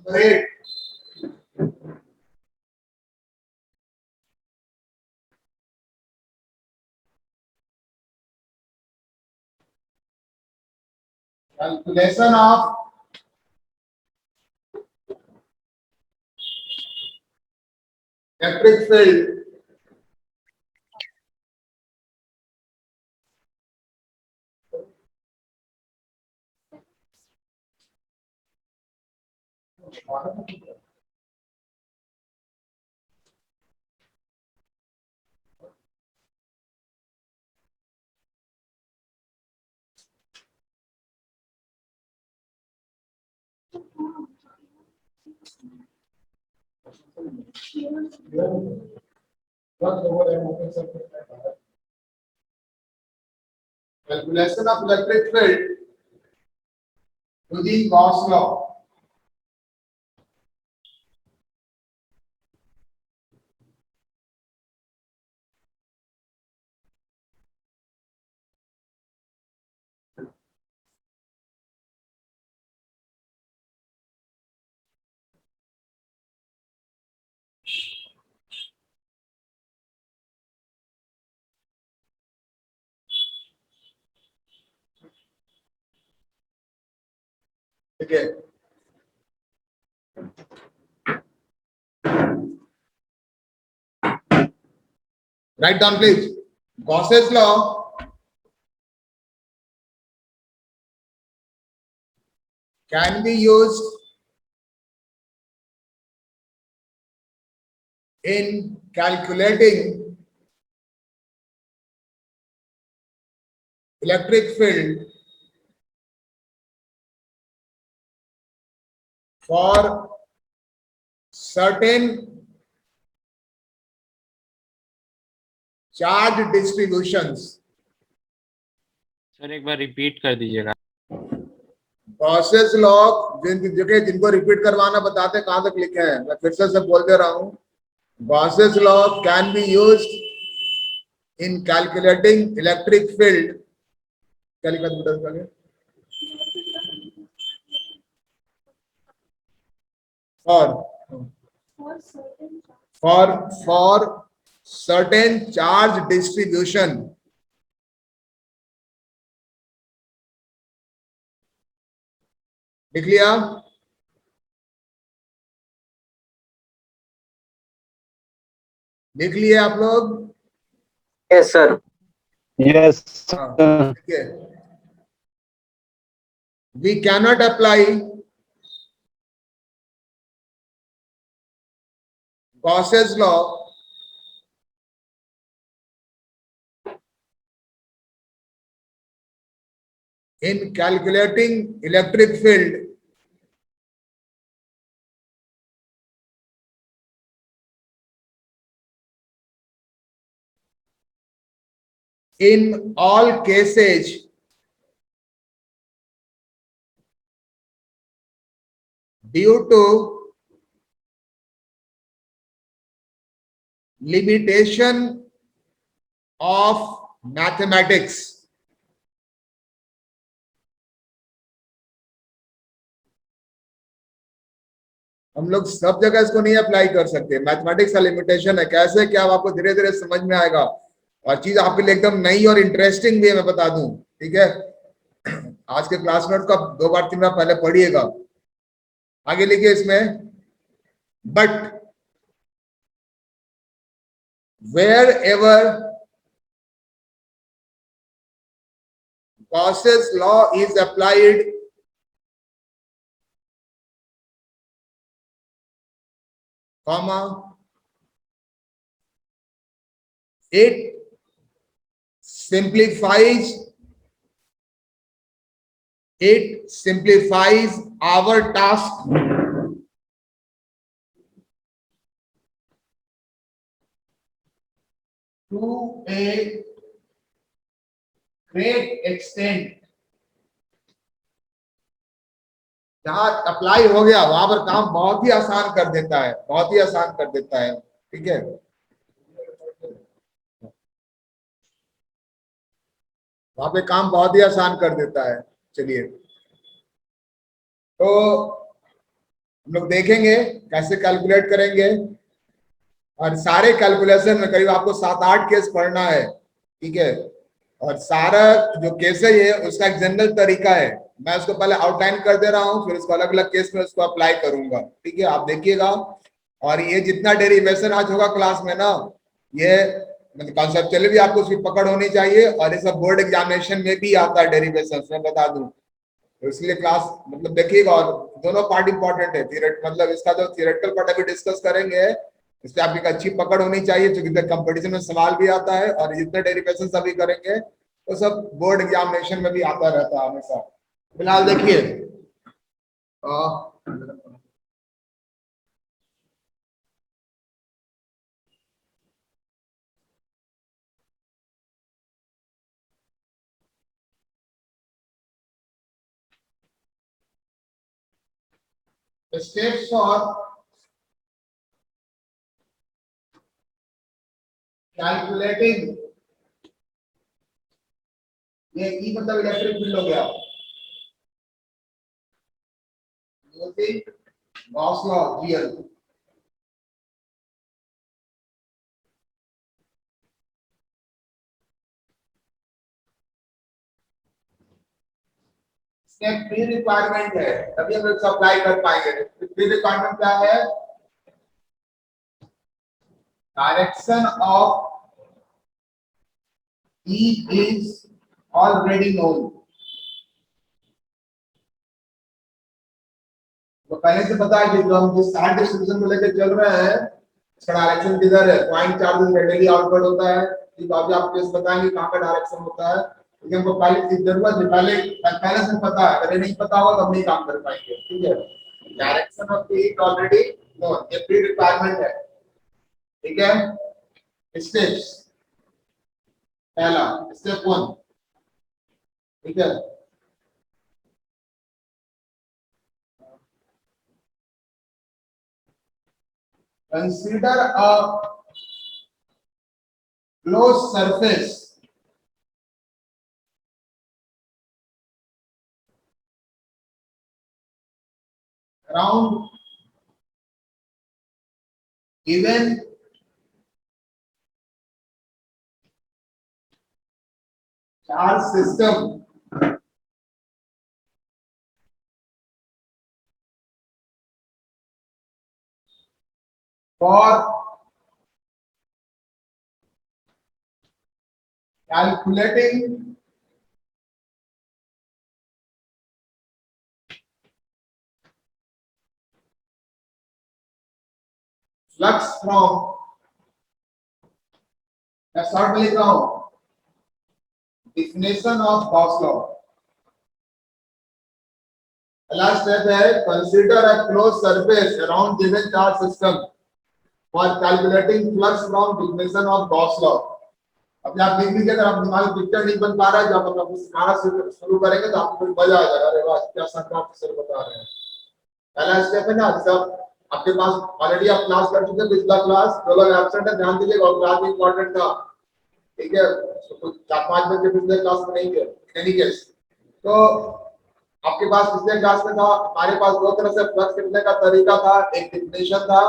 Number 8. Calculation of electric field calculation of electric field using Gauss law. Okay. Write down, please. Gauss's law can be used in calculating electric field for certain charge distributions. Sir एक बार repeat कर दीजिएगा। Gauss's law जिनको repeat करवाना बताते कहां तक लिखे हैं, मैं फिर से सब बोल दे रहा हूं। Gauss's law can be used in calculating electric field. क्या लिखा था for certain charge distribution लिख लिया? लिख लिए आप लोग? Yes sir. यस देखिए, we cannot apply Gauss's law in calculating electric field in all cases due to limitation of mathematics. हम लोग सब जगह इसको नहीं अप्लाई कर सकते, मैथमेटिक्स का लिमिटेशन है। कैसे क्या आपको धीरे धीरे समझ में आएगा, और चीज आपके लिए एकदम नई और इंटरेस्टिंग भी है, मैं बता दूं। ठीक है, आज के क्लास नोट का 2 बार 3 बार पहले पढ़िएगा। आगे लिखिए इसमें, but wherever Gauss's law is applied, comma, it simplifies our task to a great extent। जहां अप्लाई हो गया वहां पर काम बहुत ही आसान कर देता है, बहुत ही आसान कर देता है। ठीक है, वहां पे काम बहुत ही आसान कर देता है। चलिए, तो हम लोग देखेंगे कैसे कैलकुलेट करेंगे, और सारे कैलकुलेशन में करीब आपको 7-8 केस पढ़ना है, ठीक है। और सारा जो केस है ये उसका एक जनरल तरीका है, मैं उसको पहले आउटलाइन कर दे रहा हूँ, फिर उसको अलग अलग केस में उसको अप्लाई करूंगा, ठीक है, आप देखिएगा। और ये जितना डेरिवेशन आज होगा क्लास में ना, ये मतलब कॉन्सेप्चुअली भी आपको उसकी पकड़ होनी चाहिए, और ये सब बोर्ड एग्जामिनेशन में भी आता है डेरिवेशन, मैं बता दूं। तो इसलिए क्लास मतलब देखिएगा, और दोनों पार्ट इंपॉर्टेंट है, मतलब इसका जो थियोरेटिकल पार्ट अभी डिस्कस करेंगे, इस पे आपकी अच्छी पकड़ होनी चाहिए, क्योंकि कंपटीशन में सवाल भी आता है, और जितने डेरिवेशन अभी करेंगे वो सब बोर्ड एग्जामिनेशन में भी आता रहता है हमेशा। फिलहाल देखिए, स्टेप्स फॉर कैलकुलेटिंग, ये ई मतलब इलेक्ट्रिक फील्ड हो गया, using Gauss law GL। Step 3 requirement है, तभी हम लोग अप्लाई कर पाएंगे। 3 रिक्वायरमेंट क्या है? Direction of E is already known। तो पहले से पता है कि जो हम जिस साइड डिस्ट्रीब्यूशन को लेकर चल रहे हैं, इसका डायरेक्शन किधर है, पॉइंट चार्जेस रेडियली आउटवर्ड होता है, ठीक है। अभी आपको इस बताएंगे कहां का डायरेक्शन होता है, क्योंकि हमको पहले की जरूरत है, पहले से पता है, अगर ये नहीं पता होगा तो हम नहीं काम कर पाएंगे, ठीक है। Direction of E already known, ये प्री रिक्वायरमेंट है, ठीक है। स्टेप्स, पहला स्टेप 1, ठीक है। Consider a closed surface around given charge system for calculating flux from, मैं शॉर्ट में लिख रहा हूं, definition of Gauss law। पहला स्टेप है consider a closed surface around given charge system for calculating flux from definition of Gauss law। अब आप देख लीजिए, अगर आप दिमाग में पिक्चर नहीं बन पा रहा है, जब हम आपको सिखाना शुरू करेंगे तो आपको मजा आ जाएगा, अरे वाह क्या शानदार सर बता रहे हैं। पहला स्टेप है ना, जब आपके पास ऑलरेडी आप क्लास कर चुके हैं, पिछला क्लास जो लोग एब्सेंट है ध्यान दीजिएगा, और क्लास भी इंपॉर्टेंट था, ठीक है। तो 4-5 बजे पिछले क्लास में नहीं थे, एनी केस। तो आपके पास पिछले क्लास में था, हमारे पास दो तरह से फ्लक्स लिखने का तरीका था, एक डिफिनेशन था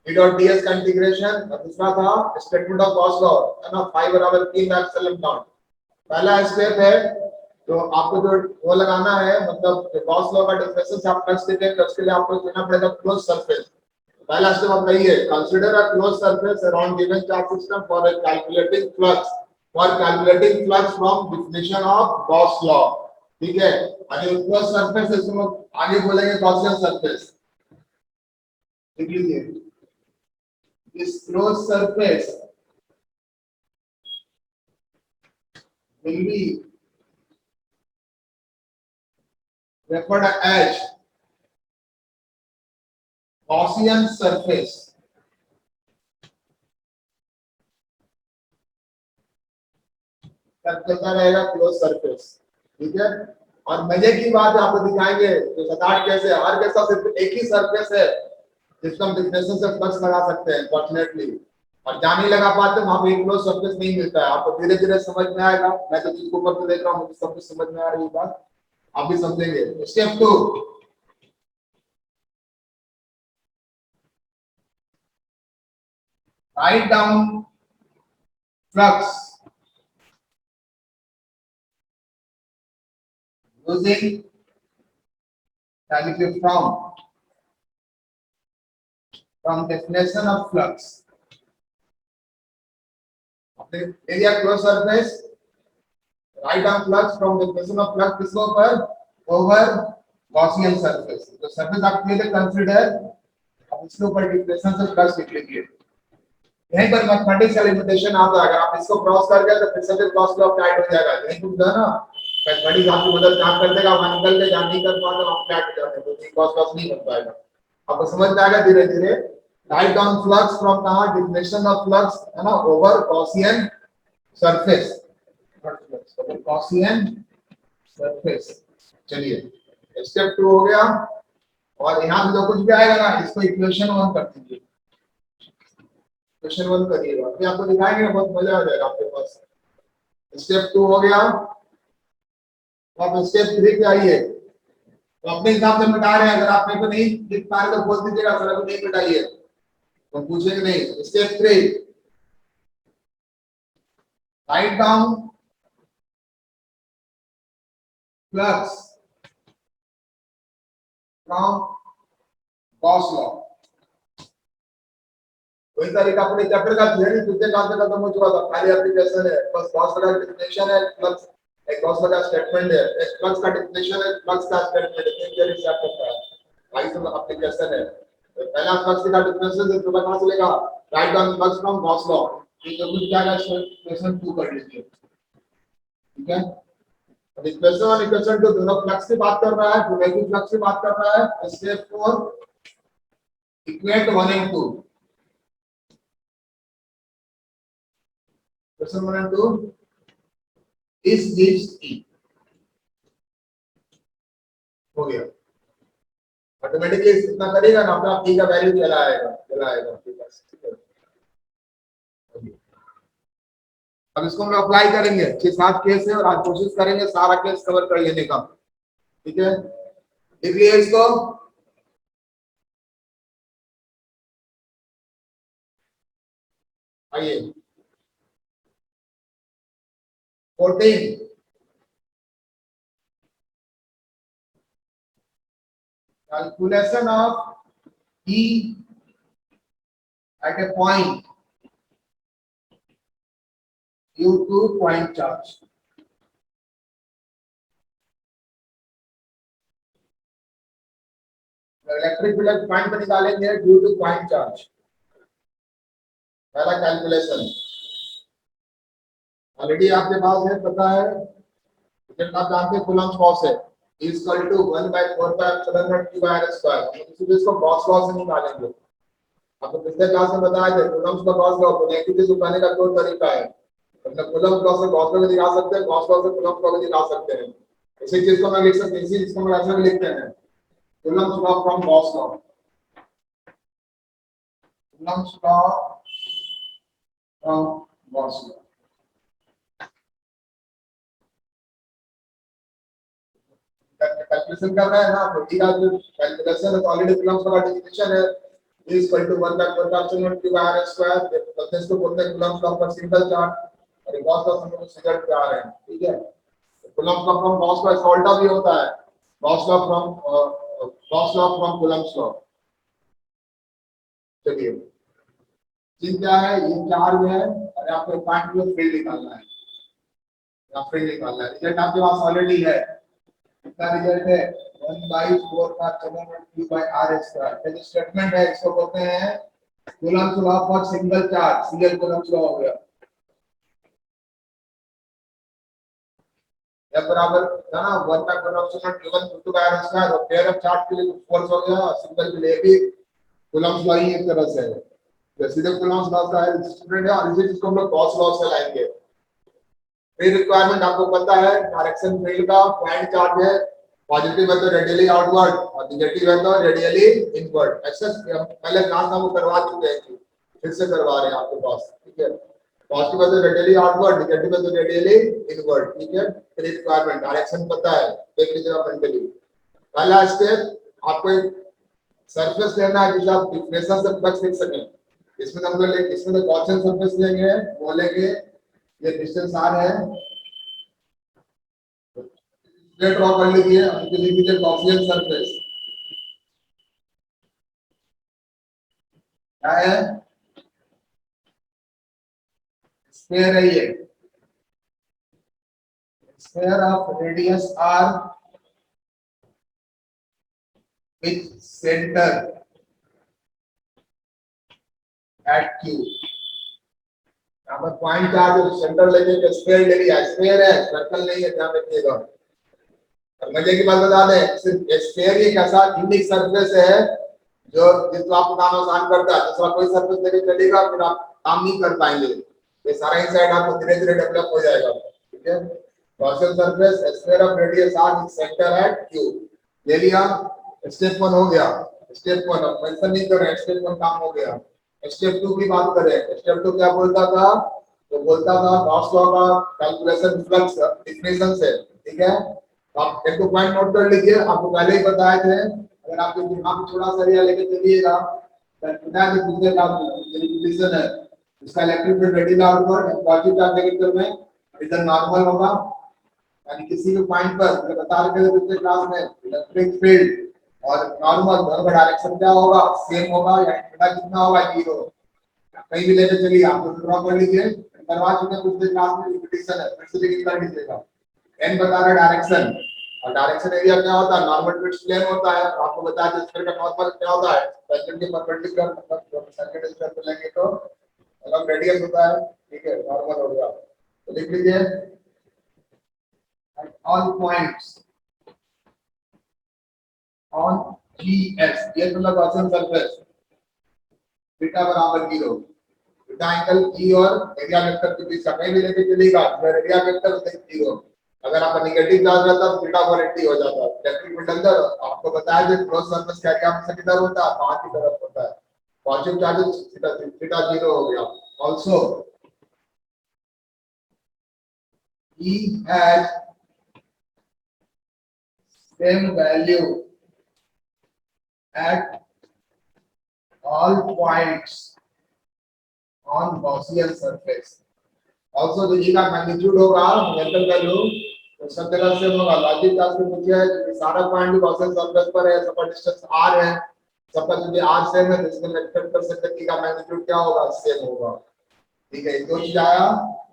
E dot ds का इंटीग्रेशन, और दूसरा था स्टेटमेंट ऑफ गॉस लॉ, है ना, phi बराबर 3 एप्सिलॉन नॉट। पहला स्टेप है तो आपको जो वो लगाना है, मतलब गॉस लॉ का डेफिनेशन से आप फ्लक्स देखेंगे, उसके लिए आपको लेना पड़ेगा क्लोज सरफेस। पहला स्टेप आप कहिए, consider a close surface around given charge system for calculating flux from definition of Gauss law, ठीक है। और ये क्लोज सरफेस इसमें आगे बोलेंगे गॉसियन सरफेस, लिख लीजिए। This closed surface will be referred as Gaussian surface। चलता रहेगा क्लोज सरफेस, ठीक है। और मजे की बात है, आपको दिखाएंगे तो 7-8 कैसे, हर के साथ सिर्फ एक ही सरफेस है जिसको हम डिफिनेशन से फ्लक्स लगा सकते हैं, फॉर्चुनेटली। और जहां नहीं लगा पाते वहां पे एक क्लोज सरफेस नहीं मिलता है, आपको धीरे धीरे समझ में आएगा। मैं तो जिसको ऊपर से देख रहा हूं मुझे सब कुछ समझ में आ रही है बात, आप भी समझेंगे। Step 2, Write down flux using calculate from definition of flux. Area closed surface. Write down flux from definition of flux किसको पर over Gaussian surface. तो surface आपके लिए consider अब इसके ऊपर definition से flux लिख लीजिए. यहीं पर मैथमेटिक्स का लिमिटेशन आता है. अगर आप इसको क्रॉस कर गए तो फिर से क्रॉस लॉ टाइट हो जाएगा. नहीं टूट गया ना. मैथमेटिक्स आपकी मदद काम कर देगा. वहां निकल के जहां नहीं कर पाते तो आप टाइट हो जाते हैं. तो क्रॉस लॉस नहीं बन पाएगा. आपको समझ में आएगा धीरे धीरे. राइट डाउन फ्लक्स फ्रॉम कहां डिफिनेशन ऑफ फ्लक्स है ना over Gaussian surface. Over Gaussian surface. चलिए स्टेप 2 हो गया. और यहां पे जो कुछ भी आएगा ना इसको इक्वेशन 1 कर दीजिए. क्वेश्चन 1 करिएगा. अभी आपको दिखाएंगे बहुत मजा आ जाएगा आपके पास. स्टेप 2 हो गया. अब स्टेप 3 पे आइए. तो अपने हिसाब से मिटा रहे हैं. अगर आप मेरे को नहीं लिख पा रहे तो बोल दीजिएगा सर अभी नहीं मिटाइए तो पूछेंगे नहीं. Step 3 write down flux from Gauss law. वही तरीका अपने चैप्टर का थ्योरी दूसरे काम से खत्म हो चुका था. खाली एप्लीकेशन है. बस गॉस लॉ का डेफिनेशन है. फ्लक्स एक गॉस लॉ का स्टेटमेंट है. एक फ्लक्स का डेफिनेशन है. फ्लक्स का स्टेटमेंट है. थ्योरी से आपका है. भाई सब एप्लीकेशन है. तो पहला फ्लक्स का डेफिनेशन से पता कहां चलेगा. Write down flux from Gauss law. ये जो कुछ क्या है क्वेश्चन 2 कर लीजिए. ठीक है. अब इक्वेशन 1 इक्वेशन 2 दोनों फ्लक्स की बात कर रहा है. रिलेटिव फ्लक्स की बात कर रहा है. Step 4 equate 1 and 2. Question 1 and 2 is gives E. हो गया. ऑटोमेटिकली इतना करेगा ना अपना E का वैल्यू चला आएगा आपके पास. ठीक है. अब इसको हम अप्लाई करेंगे. 6-7 केस है और आज कोशिश करेंगे सारा केस कवर कर लेने का. ठीक है. देखिए इसको आइए 14 calculation of E at a point due to point charge. Electric field point पर निकालेंगे ड्यू टू पॉइंट चार्ज. पहला कैलकुलेशन ऑलरेडी आपके पास है पता है. जब आप जानते हैं कूलम्ब लॉ है is equal to 1/4π/Q/r². इसी को गॉस लॉ से निकालेंगे. आपको पिछले क्लास में बताया था कूलम्ब का गॉस लॉ को नेगेटिव से पाने का दो तरीका है. मतलब कूलम्ब लॉ से गॉस लॉ को दिखा सकते हैं. गॉस लॉ से कूलम्ब लॉ को दिखा सकते हैं. इसी चीज को मैं लिख सकते हैं. इसी चीज को मैं ऐसे भी लिखते हैं Coulomb law from Gauss law. Coulomb law from Gauss law. Calculation कर रहा है ना तो ठीक है. जो कैलकुलेशन है तो ऑलरेडी कूलम्ब का डेफिनेशन है is equal to 1/4π/Q/r². तो इसको बोलते हैं कूलम्ब लॉ पर सिंगल चार्ज और गॉस लॉ से हम रिजल्ट पे आ रहे हैं. ठीक है. Coulomb law from Gauss law सॉल्टा भी होता है. Gauss law from Coulomb law. चलिए चीज क्या है. ये चार्ज है और आपको पॉइंट में फील्ड निकालना है. यहाँ फील्ड निकालना है. रिजल्ट आपके पास ऑलरेडी है. इसका रिजल्ट है 1/4π/Q/r². ये स्टेटमेंट है इसको बोलते हैं Coulomb law for single charge. Single coulomb law हो गया. F बराबर है ना 1/4π/Q/r². और पेयर ऑफ चार्ज के लिए फोर्स हो गया. सिंगल के लिए भी कूलम्ब लॉ ही एक तरह से है. जैसे सीधे कूलम्ब लॉ का है स्टूडेंट है. और इसी चीज को हम लोग गॉस लॉ से लाएंगे. फिर रिक्वायरमेंट आपको पता है डायरेक्शन फील्ड का पॉइंट चार्ज है. पॉजिटिव है तो रेडियली आउटवर्ड और नेगेटिव है तो रेडियली इनवर्ड. ऐसा पहले क्लास में हम करवा चुके हैं. फिर से करवा रहे हैं आपके पास. ठीक है. पॉजिटिव है तो रेडियली आउटवर्ड. नेगेटिव है तो रेडियली इनवर्ड. ठीक है. फिर रिक्वायरमेंट डायरेक्शन पता है. देख लीजिए आप मेंटली. पहला स्टेप आपको एक सरफेस लेना है जिसे आप डिफरेंशियल से फ्लक्स लिख सकें. इसमें तो हम लोग इसमें तो गॉसियन सरफेस लेंगे, बोलेंगे ये डिस्टेंस r है, स्ट्रेट ड्रॉ कर लीजिए, उनके लिए लीजिए गॉसियन सरफेस क्या है, स्फीयर है ये, sphere of radius r with centre at q। यहाँ पर पॉइंट चार्ज सेंटर लेके स्फीयर ले लिया, स्फीयर है सर्कल नहीं है, ध्यान रखिएगा। और मजे की बात बता दें, सिर्फ स्फीयर ही एक ऐसा यूनिक सरफेस है जो जिसको आपको काम आसान करता है, दूसरा कोई सरफेस लेके चलेगा फिर आप काम नहीं कर पाएंगे। ये सारा इनसाइड आपको धीरे धीरे डेवलप हो जाएगा, ठीक है। Gaussian surface sphere of radius r with centre at q ले लिया, स्टेप 1 हो गया। स्टेप 1 अब मेंशन नहीं कर रहे हैं, स्टेप 1 काम हो गया। स्टेप 2 की बात करें, स्टेप 2 क्या बोलता था, तो बोलता था गॉस लॉ का कैलकुलेशन फ्लक्स डिफिनेशन से, ठीक है। आप एक तो पॉइंट नोट कर लीजिए, आपको पहले ही बताए थे, अगर आपके दिमाग में थोड़ा सा एरिया लेके चलिएगा, पता है कि दूसरे का डिफिनेशन है, इसका electric field radial outward positive charge negative में इधर नॉर्मल होगा, यानी किसी भी पॉइंट पर जो बता रहे थे दूसरे क्लास में, इलेक्ट्रिक फील्ड और नॉर्मल दोनों का डायरेक्शन क्या होगा, सेम होगा, यानी थीटा कितना होगा, 0। कहीं भी लेके चलिए, आपको ड्रॉ कर लीजिए, करवा चुके दूसरे क्लास में, रिपीटेशन है, फिर से लेके कर लीजिएगा। n बता रहा है डायरेक्शन, और डायरेक्शन एरिया क्या होता है, नॉर्मल टू इट्स प्लेन होता है। आपको बताया था स्फीयर का नॉर्मल क्या होता है, टेंजेंट के परपेंडिकुलर, मतलब सर्किल स्क्वायर पे लेंगे तो अलग रेडियस होता है, ठीक है, नॉर्मल हो गया। तो लिख लीजिए at all points on GS, ये मतलब गॉसियन सरफेस, थीटा बराबर 0, थीटा एंगल E और एरिया वेक्टर के बीच का कहीं भी लेके चलेगा, एरिया वेक्टर 0। अगर आपका नेगेटिव चार्ज रहता है तो थीटा 180 हो जाता है। इलेक्ट्रिक फील्ड अंदर आपको बताया कि क्रॉस सरफेस का एरिया हमेशा किधर होता है, बाहर की तरफ होता है। पॉजिटिव चार्ज थीटा 0 हो गया। Also E has same value at all points on Gaussian surface. Also जो E का मैग्नीट्यूड होगा, मेंटल वैल्यू, तो सब जगह सेम होगा। लॉजिक क्लास में पूछा है कि सारा पॉइंट गॉसियन सरफेस पर है, सबका डिस्टेंस r है, सबका यदि r सेम है तो इसमें एक्सपेक्ट कर सकते हैं कि का मैग्नीट्यूड क्या होगा, सेम होगा, ठीक है। दो चीज आया,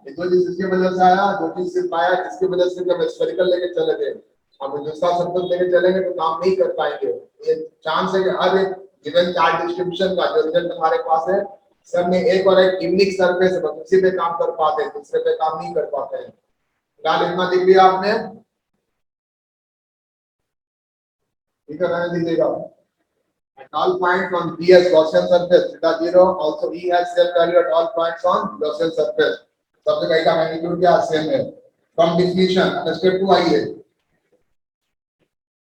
ये दो चीज इसकी वजह से आया, दो चीज सिर्फ आया जिसकी वजह से हम स्फेरिकल लेके चले थे। अब दूसरा सरफेस लेके चलेंगे तो काम नहीं कर पाएंगे। ये चांस है कि हर एक गिवन चार्ज डिस्ट्रीब्यूशन का जो रिजल्ट हमारे पास है, सब में एक और एक यूनिक सरफेस है, बस उसी पे काम कर पाते हैं, दूसरे पे काम नहीं कर पाते हैं। फिलहाल इतना दिख लिया आपने, ठीक है, रहने दीजिएगा। At all points on GS Gaussian surface, theta 0, also E has same value at all points on Gaussian surface. सब जगह का मैग्नीट्यूड क्या सेम है। From definition, स्टेप 2 आइए।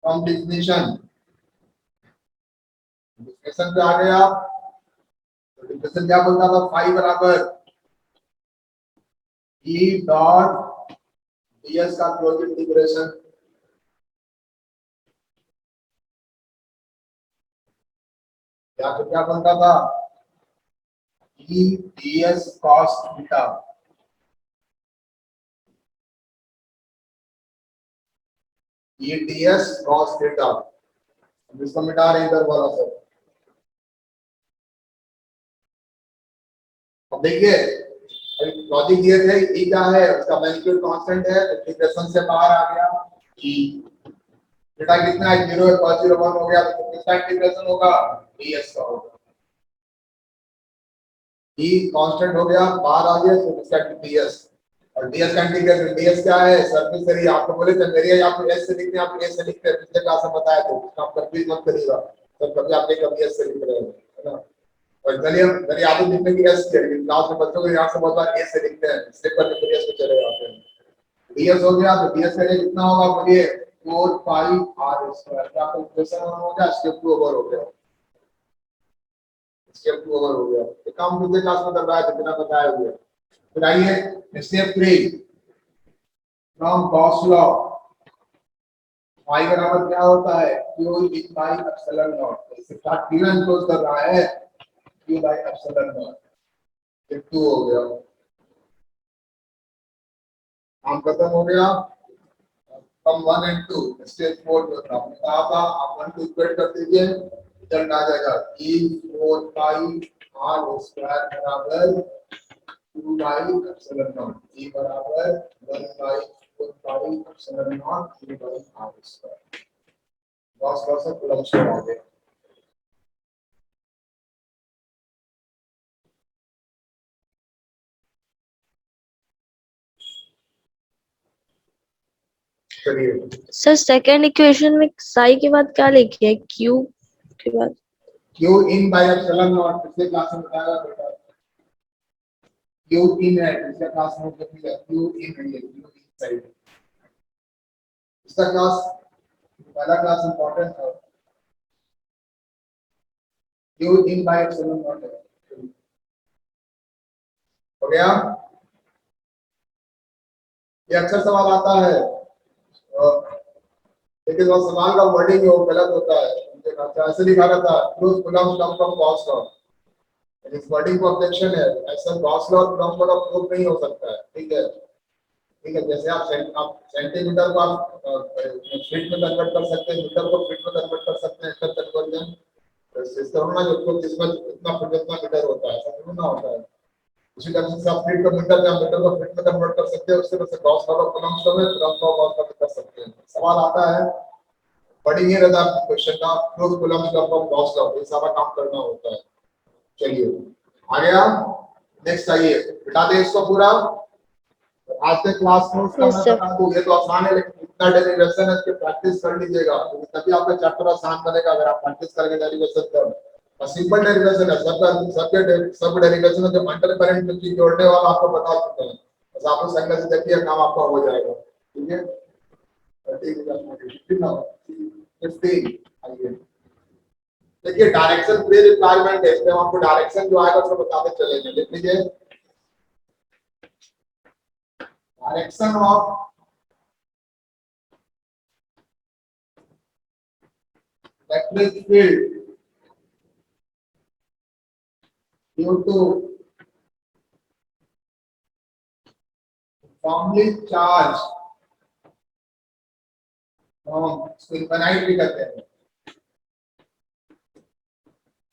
From definition, definition पे आ गए आप, तो definition क्या बोलता था, phi बराबर E डॉट ds का क्लोज इंटीग्रेशन, या तो क्या बनता था, E ds cos theta, E ds cos theta, इसको मिटा रहे इधर वाला सब। अब देखिए लॉजिक दिए थे, E क्या है, उसका मैग्नीट्यूड कांस्टेंट है, इंटीग्रेशन से बाहर आ गया, E थीटा कितना है, 0 है, cos 0 1 हो गया, तो किसका इंटीग्रेशन होगा, ds का होगा। E कांस्टेंट हो गया, बाहर आ गया, तो किसका ds, और ds का इंटीग्रेशन, ds क्या है, सरफेस एरिया। आपको बोले थे मेरे या आप s से लिखते हैं, आप s से लिखते हैं, पिछले क्लास में बताया था, आप कंफ्यूज मत करिएगा, तो कभी आपने कभी s से लिख रहे हो, है ना। और चलिए मेरी आदत लिखने की s है, लेकिन क्लास में बच्चों को यहाँ से बहुत बार s से लिखते हैं, स्लिप करके फिर s पे चले जाते हैं। ds हो गया, तो ds का एरिया कितना होगा, बोलिए 4 pi r स्क्वायर, क्या कैलकुलेशन हो गया, स्टेप 2 ओवर हो गया, स्टेप 2 ओवर हो गया। ये काम दूसरे क्लास में करवाया था, बिना बताए हुए। फिर आइए step 3, from Gauss law, y बराबर क्या होता है, q in by epsilon not. इससे क्या क्लियर क्लोज कर रहा है, q Q by epsilon naught, ये 2 हो गया, काम खत्म हो गया। फ्रॉम 1 and 2 स्टेज 4 जो था आपने कहा था, आप 1 2 इक्वेट कर दीजिए, रिजल्ट आ जाएगा E 4 pi r स्क्वायर बराबर 2 by epsilon naught, E बराबर 1 by 4 pi epsilon naught E by r square. Loss loss से कूलम्ब से आ गया। चलिए, सर सेकंड इक्वेशन में साई के बाद क्या लिखे है, क्यू के बाद? Q in by epsilon naught पिछले क्लास में बताया बेटा, Q in है पिछले क्लास में जब भी Q in है, Q in साइड इसका क्लास पहला क्लास इंपॉर्टेंट था। Q in by epsilon naught है, हो गया। ये अक्सर सवाल आता है, लेकिन वो सवाल का वर्डिंग वो गलत होता है। ऐसे लिखा रहता है proof coulomb come from Gauss law, इस वर्डिंग को ऑब्जेक्शन है, ऐसा Gauss law coulomb law proof नहीं हो सकता है। ठीक है, ठीक है, जैसे आप सेंटीमीटर को आप फीट में कन्वर्ट कर सकते हैं, मीटर को फीट में कन्वर्ट कर सकते हैं, इंटर कन्वर्जन इस तरह ना, जो जिसमें इतना फीट इतना मीटर होता है, ऐसा नहीं होता है। उसी तरह से आप फीट को मीटर या मीटर को फीट में कन्वर्ट कर सकते हैं, उसी तरह से गॉस लॉ कूलम्ब लॉ में कूलम्ब लॉ गॉस लॉ कर सकते हैं। सवाल आता है बड़ी नहीं रहता क्वेश्चन का, proof coulomb law from Gauss law, ये सारा काम करना होता है। चलिए आ गया, नेक्स्ट आइए, बिठा दे इसको पूरा। आज के क्लास नोट्स का Yes, मैं sir. बता दूं, ये तो आसान है, लेकिन इतना डेरिवेशन है कि प्रैक्टिस कर लीजिएगा, क्योंकि तभी आपका चैप्टर आसान बनेगा अगर आप प्रैक्टिस करेंगे डेरिवेशन का। और सिंपल डेरिवेशन है, सब डेरिवेशन है, जो अंडर करंट में चीज जोड़ने वाला आपको बता चुके हैं, बस आप उस एंगल से देखिए, काम आपका हो जाएगा। ठीक है, 15 आइए, देखिए डायरेक्शन प्री रिक्वायरमेंट है, इसमें आपको डायरेक्शन जो आएगा उसको बताते चलेंगे। लिख लीजिए, direction of electric field due to formally charge from, इसको इनफाइनाइट भी कहते हैं,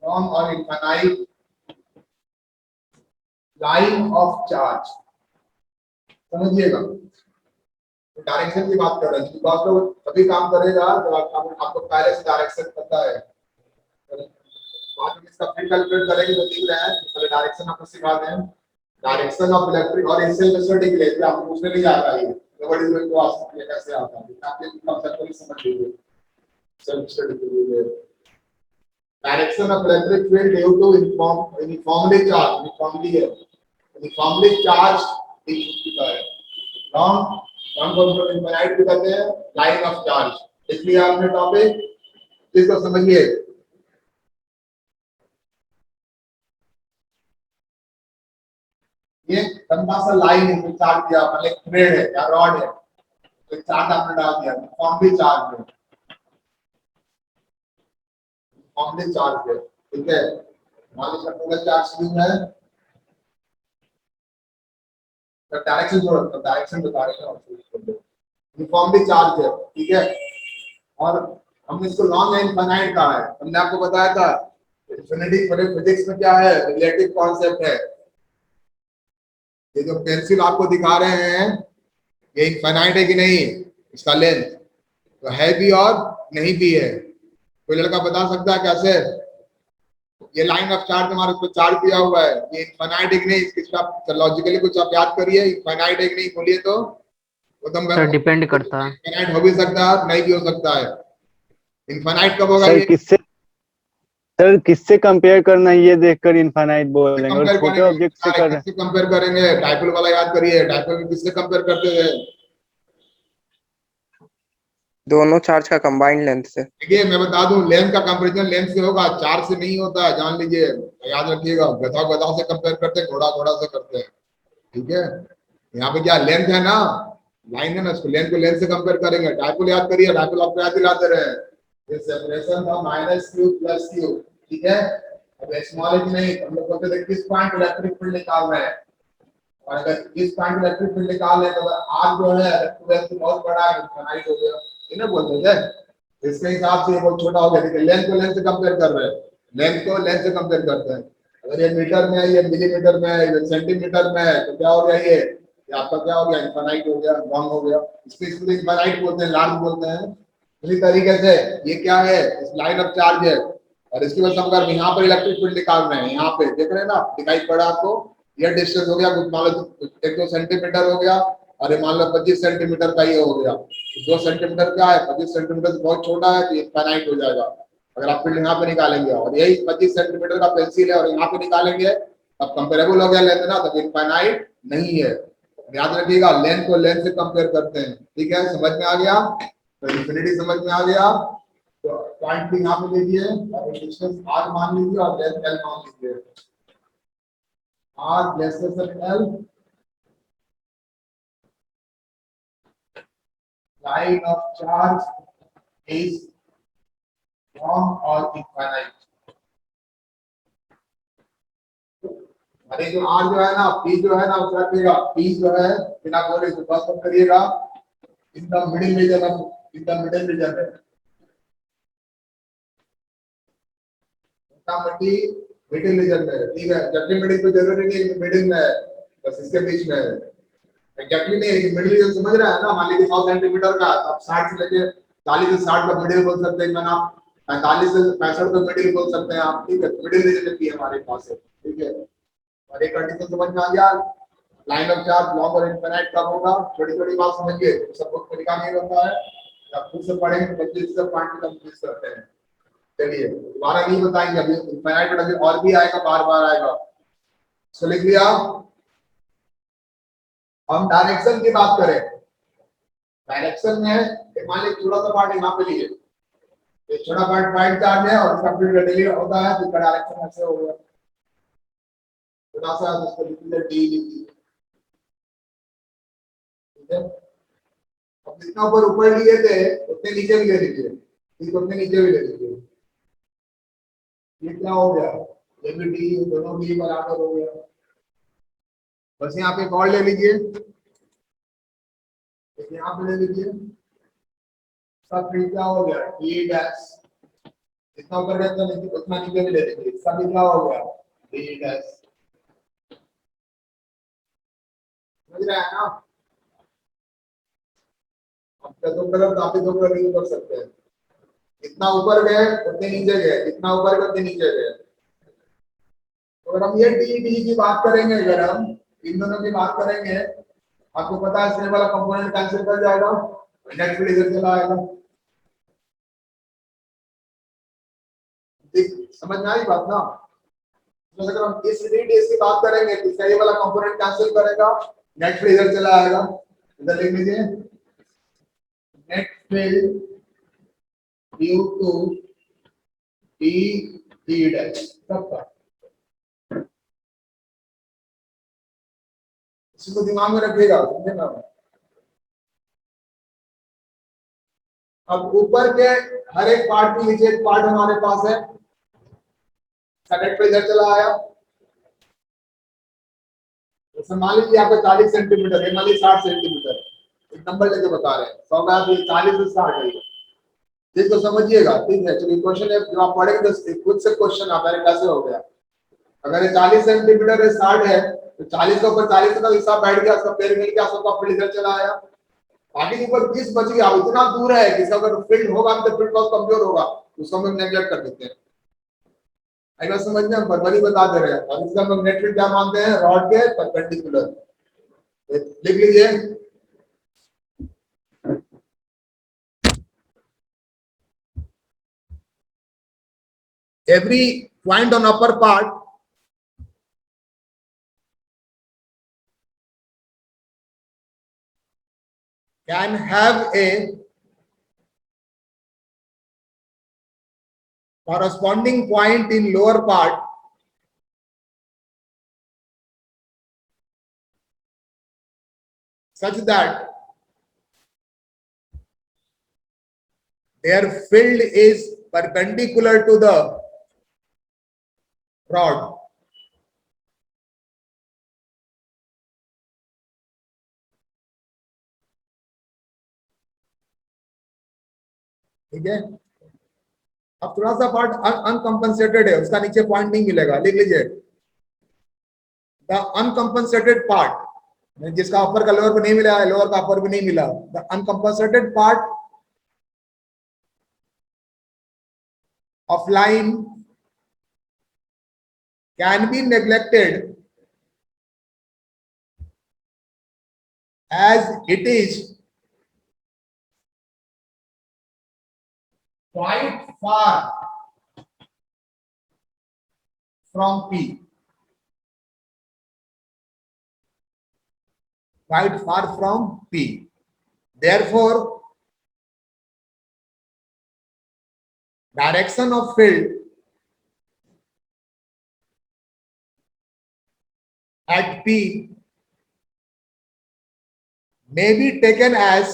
फ्रॉम और इनफाइनाइट लाइन ऑफ चार्ज, समझिएगा। तो डायरेक्शन की बात कर रहे हैं, बिकॉज तो तभी काम करेगा जब आपको पहले से डायरेक्शन पता है। बाद में इसका फिर कैलकुलेट करेंगे तो दिख रहा है, पहले डायरेक्शन आपको सिखा दें, डायरेक्शन ऑफ इलेक्ट्रिक, और इससे स्टडी के लिए आपको पूछने नहीं आता है, what is going to ask, ये कैसे आता है, आप ये कंसेप्ट समझ लीजिए सेल्फ स्टडी के लिए। Direction of electric field due to uniformly charge, uniformly charge दिखता है, लॉन्ग को इनफाइनाइट भी कहते हैं, लाइन ऑफ चार्ज। इसलिए आपने टॉपिक इसको समझिए, ये लंबा सा लाइन है, चार्ज दिया मतलब थ्रेड है या रॉड है, तो चार्ज आपने डाल दिया, फॉर्मली चार्ज है, फॉर्मली चार्ज है। ठीक है, मान लीजिए पूरा चार्ज क्यों है, तो डायरेक्शन जो है, डायरेक्शन बता रहे हैं, यूनिफॉर्मली चार्ज है। ठीक है, और हमने इसको लॉन्ग एंड इनफाइनाइट कहा है, हमने आपको बताया था इन्फिनिटी फिजिक्स में क्या है, रिलेटिव कॉन्सेप्ट है। ये जो पेंसिल आपको दिखा रहे हैं ये इनफाइनाइट है कि नहीं, इसका लेंथ तो है भी और नहीं भी है। कोई लड़का बता सकता है कैसे, ये लाइन ऑफ चार्ज हमारे उसको चार्ज किया हुआ है, ये इनफाइनाइट है कि नहीं, इसका लॉजिकली कुछ आप याद करिए, इनफाइनाइट है कि नहीं बोलिए तो सर डिपेंड करता है, इनफाइनाइट हो भी सकता है नहीं भी हो सकता है। इनफाइनाइट कब होगा, सर ये किससे कंपेयर करना है, ये देखकर इनफाइनाइट बोल देंगे, और कंपेयर छोटे करेंगे, ऑब्जेक्ट से कर किससे कंपेयर करेंगे, डाइपोल वाला याद करिए, डाइपोल में किससे कंपेयर करते थे, दोनों चार्ज का कंबाइंड लेंथ से। देखिए मैं बता दूं, लेंथ का कंपैरिजन लेंथ से होगा, चार्ज से नहीं होता है, जान लीजिए, याद रखिएगा। गधा गधा से कंपेयर करते हैं, घोड़ा घोड़ा से करते हैं। ठीक है, यहाँ पे क्या लेंथ है ना, लाइन है ना, उसको लेंथ को लेंथ से कंपेयर करेंगे। डाइपोल याद करिए, डाइपोल आपको याद दिलाते रहे, ये सेपरेशन था -q + q। ठीक है, अब स्मॉल एच नहीं, हम लोग बोलते थे किस पॉइंट इलेक्ट्रिक फील्ड निकालना है, और अगर किस पॉइंट इलेक्ट्रिक फील्ड निकाल है तो आर जो है इलेक्ट्रिक बहुत बड़ा है, इनफाइनाइट हो गया, इन्हें बोलते थे। इसके हिसाब से ये बहुत छोटा हो गया। देखिए लेंथ को लेंथ से कंपेयर कर रहे हैं, लेंथ को लेंथ से कंपेयर करते हैं। अगर ये मीटर में है, ये मिलीमीटर में है, ये सेंटीमीटर में है, तो क्या हो गया, ये आपका क्या हो गया, इनफाइनाइट हो गया, रॉन्ग हो गया। इसको इनफाइनाइट बोलते हैं, लार्ज बोलते हैं। इसी तरीके से ये क्या है, इस लाइन ऑफ चार्ज है, और इसकी वजह से हम अगर यहाँ पर इलेक्ट्रिक फील्ड निकाल रहे हैं, यहाँ पे देख रहे हैं ना, दिखाई पड़ा आपको, ये डिस्टेंस हो गया कुछ मान लो 1-2 सेंटीमीटर हो गया, और ये मान लो 25 सेंटीमीटर का ये हो गया। 2 सेंटीमीटर क्या है, 25 सेंटीमीटर तो बहुत छोटा है, तो ये इनफाइनाइट हो जाएगा अगर आप फील्ड यहाँ पे निकालेंगे। और यही 25 सेंटीमीटर का पेंसिल है और यहाँ पे निकालेंगे, अब कंपेरेबल हो गया लेंथ ना, तो इनफाइनाइट नहीं है। याद रखिएगा, लेंथ को लेंथ से कंपेयर करते हैं, ठीक है, समझ में आ गया, तो इन्फिनिटी समझ में आ गया। तो पॉइंट भी यहाँ पे लीजिए और डिस्टेंस r मान लीजिए और लेंथ l मान लीजिए। r less than l, line of charge is long or infinite। अरे जो r जो है ना, p जो है ना, उसका रखिएगा, p जो है बिना बोले तो बस मत करिएगा, in the middle region of, in the middle region है, मोटामोटी मिडिल रीजन में, ठीक है। जबकि मिडिल पे जरूरी नहीं है मिडिल में है, बस इसके बीच में है, एग्जैक्टली नहीं है। मिडिल रीजन समझ रहा है ना, मान लीजिए 100 सेंटीमीटर का, तो आप 60 से लेके 40 से 60 का मिडिल बोल सकते हैं, आप 45 से 65 का मिडिल बोल सकते हैं आप, ठीक है। मिडिल रीजन भी हमारे पास है, ठीक है। और एक कंडीशन समझ में आ गया, लाइन ऑफ चार्ज लॉन्ग और इनफिनिट कब होगा, छोटी छोटी बात समझिए, सब कुछ तरीका नहीं होता है, आप खुद से पढ़ेंगे तो बच्चे इससे पॉइंट कंप्लीट करते हैं। चलिए दोबारा नहीं बताएंगे, अभी इनफिनिट अभी और भी आएगा, बार बार आएगा। सो लिख लिया। हम डायरेक्शन की बात करें, डायरेक्शन में मान लीजिए छोटा सा पार्ट यहाँ पे लिए, ये छोटा पार्ट पॉइंट चार्ज है और इसका फील्ड रेडियली होता है, तो इसका डायरेक्शन ऐसे हो गया, छोटा सा, इसको लिख लीजिए डी लिखिए, ठीक है। अब जितना ऊपर लिए थे उतने नीचे भी ले लीजिए, ठीक, उतने नीचे भी ले लीजिए। ये क्या हो गया, ये भी डी, दोनों डी बराबर हो गया। बस यहाँ पे एक और ले लीजिए, यहाँ पे ले लीजिए, सब फील्ड क्या हो गया, डी डैश, जितना ऊपर गया उतना नीचे भी ले लीजिए, सब क्या हो गया, डी डैश। समझ रहे हैं ना, अब दो कलर तो आप ही दो कलर यूज कर सकते हैं, जितना ऊपर गए उतने नीचे गए, जितना ऊपर गए उतने नीचे गए। अगर हम ये डी डी की बात करेंगे, अगर हम इन दोनों की बात करेंगे, आपको पता है इसमें वाला कंपोनेंट कैंसिल कर जाएगा, नेट फील्ड इधर चला आएगा, समझ में आई बात ना। तो अगर हम इस डी डी की बात करेंगे तो इसका ये वाला कंपोनेंट कैंसिल करेगा, नेट फील्ड इधर चला आएगा, इधर लिख लीजिए, net field due to D D dash, सबका इसको दिमाग में रखिएगा, समझे ना। अब ऊपर के हर एक पार्ट के नीचे एक पार्ट हमारे पास है, नेट पे इधर चला आया, जैसे मान लीजिए आपका 40 सेंटीमीटर है, मान लीजिए 60 सेंटीमीटर, एक नंबर लेके बता रहे हैं, 100 का 40 से 60 है, जिसको समझिएगा, ठीक है। चलिए क्वेश्चन है, जब आप पढ़ेंगे तो खुद से क्वेश्चन आता है कैसे हो गया। अगर ये 40 सेंटीमीटर है, 60 है, तो 40 के ऊपर 40 का हिस्सा बैठ गया, उसका पैर मिल गया, सबका फील्ड इधर चला आया, बाकी के ऊपर 20 बच गया, इतना दूर है कि अगर फील्ड होगा तो फील्ड बहुत कमजोर होगा, उसको हम नेगलेक्ट कर देते हैं। अगर समझ में हम बर्बरी बता दे रहे हैं, और इसका हम नेट फील्ड क्या मानते हैं, रॉड के परपेंडिकुलर, लिख लीजिए। Every point on upper part can have a corresponding point in lower part such that their field is perpendicular to the rod. ठीक है, अब थोड़ा सा पार्ट अनकंपनसेटेड है, उसका नीचे पॉइंट नहीं मिलेगा, लिख लीजिए द अनकंपनसेटेड पार्ट, जिसका अपर का लोअर पे नहीं मिला है, लोअर का अपर पे नहीं मिला, the uncompensated part of line can be neglected as it is quite far from P. Quite far from P. Therefore, direction of field at P may be taken as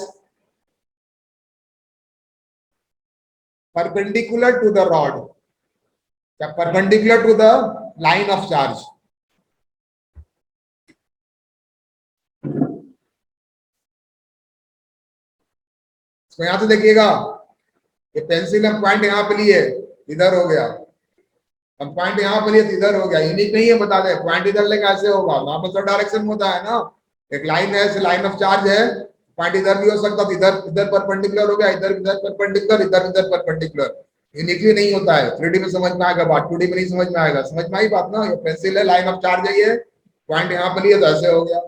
perpendicular to the rod, perpendicular to the line of charge. तो यहां से देखिएगा, ये pencil हम point यहां पे लिए, इधर हो गया, हम पॉइंट यहां पे लिए इधर हो गया, यूनिक नहीं है, बता दें पॉइंट इधर ले कैसे होगा, नॉर्मल डायरेक्शन में होता है ना, एक लाइन है, लाइन ऑफ चार्ज है, पॉइंट इधर भी हो सकता है, इधर इधर परपेंडिकुलर हो गया, इधर इधर परपेंडिकुलर, इधर इधर परपेंडिकुलर, यूनिकली नहीं होता है, 3D में समझ में आएगा बात, 2D में नहीं समझ में आएगा, समझ में आई बात ना, ये पेंसिल है, लाइन ऑफ चार्ज है, ये पॉइंट यहाँ पे लिए तो ऐसे हो गया,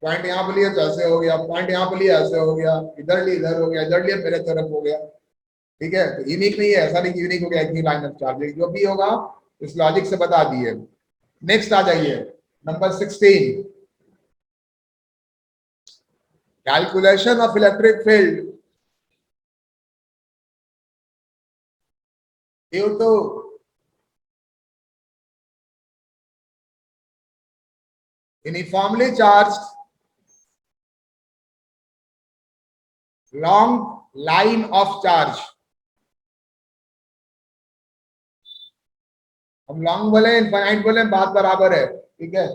पॉइंट यहाँ पे लिए तो ऐसे हो गया, पॉइंट यहाँ पे लिए ऐसे हो गया, इधर लिए इधर हो गया, इधर लिए मेरे तरफ हो गया, ठीक है, तो यूनिक नहीं है, ऐसा नहीं यूनिक हो गया एक ही लाइन ऑफ चार्ज, जो भी होगा इस लॉजिक से बता दिए। नेक्स्ट आ जाइए number 16, calculation of electric field due to uniformly charged long line of charge। हम लॉन्ग बोले इनफाइनाइट बोले बात बराबर है, ठीक है,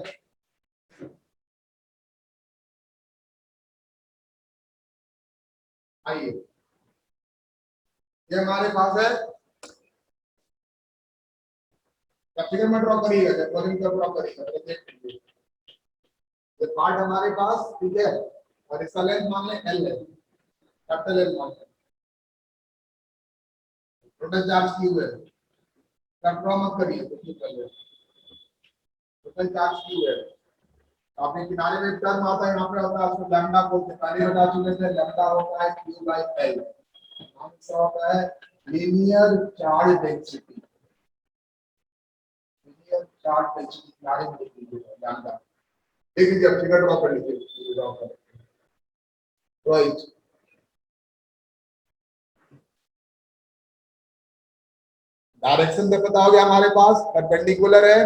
आइए ये हमारे पास है, फिगर में ड्रॉ करिएगा, कॉलम को ड्रॉ करिएगा, ये पार्ट हमारे पास, ठीक है, और इसका लेंथ मान लें L है, कैपिटल L मान लें, टोटल चार्ज Q है, ड्रॉ मत करिए, टोटल चार्ज Q है, आपने किनारे में टर्म आता है, यहाँ पे होता है, उसको लैम्डा बोलते हैं, पहले बता चुके थे, लैम्डा होता है Q बाई L, आंसर होता है linear charge density, linear charge density किनारे में लिख लीजिए लैम्डा, देख लीजिए अब फिगर ड्रॉ कर लीजिए, ड्रॉ कर राइट, डायरेक्शन तो पता हो गया हमारे पास, परपेंडिकुलर है,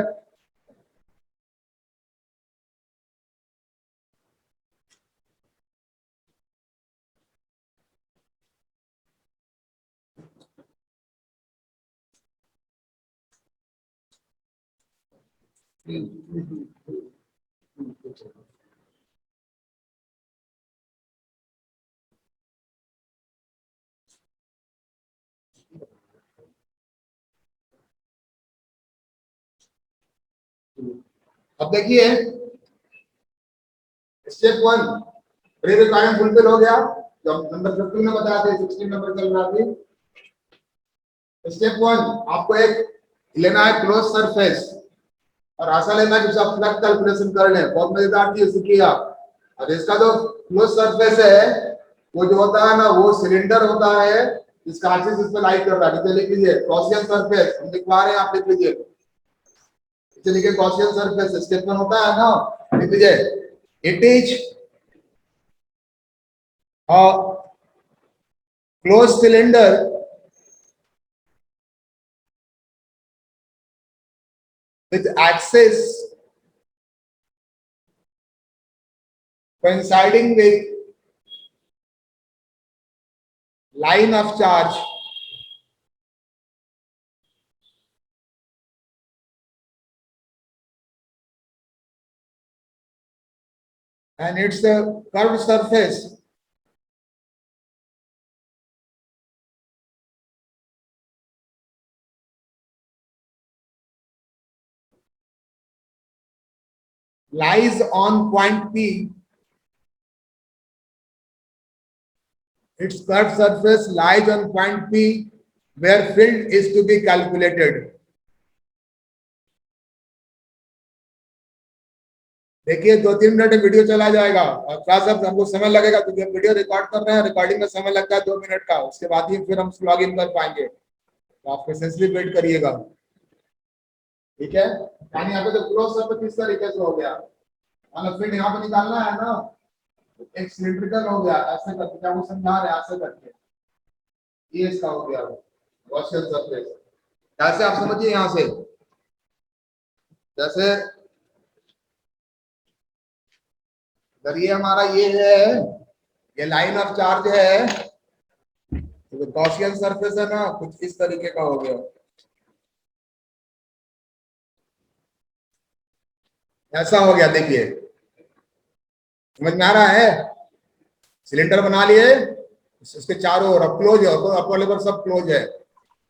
अब देखिए स्टेप 1 प्री रिक्वायरमेंट फुलफिल हो गया, जो नंबर 15 में बताया था, 16 नंबर चल रहा था। स्टेप 1 आपको एक लेना है क्लोज सरफेस, और आशा लेना है कि आप फ्लक्स कैलकुलेशन कर लें, बहुत मजेदार चीज सीखिए आप। और इसका जो क्लोज सरफेस है वो जो होता है ना, वो सिलेंडर होता है, इसका एक्सिस इस पे लाई कर रहा है, नीचे लिख लीजिए गॉसियन सरफेस, हम लिखवा रहे हैं, आप लिख लीजिए, नीचे लिखिए गॉसियन सरफेस, स्टेप 1 होता है ना, लिख लीजिए it is a closed cylinder with axis coinciding with line of charge and it's a curved surface. Lies on point P. Its curved surface lies on point P, where field is to be calculated. देखिए 2-3 minute में video चला जाएगा और थोड़ा सा हमको समय लगेगा क्योंकि हम वीडियो रिकॉर्ड कर रहे हैं, रिकॉर्डिंग में समय लगता है 2 मिनट का, उसके बाद ही फिर हम लॉग इन कर पाएंगे, तो आप पेशेंसली वेट करिएगा, ठीक है। यानी यहाँ पे तो क्लोज सर्फेस किस तरीके से हो गया, मतलब फिर यहाँ पे निकालना है ना, एक सिलिंड्रिकल हो गया ऐसे करके, क्या वो समझा रहे हैं ऐसे करके, ये इसका हो गया गॉसियन सरफेस। कैसे आप समझिए यहाँ से, जैसे अगर ये हमारा ये है, ये लाइन ऑफ चार्ज है, तो गॉसियन सरफेस है ना, कुछ इस तरीके का हो गया, ऐसा हो गया। देखिए समझ में आ रहा है, सिलेंडर बना लिए, उसके चारों ओर अब क्लोज है, अपर लेवल सब क्लोज है,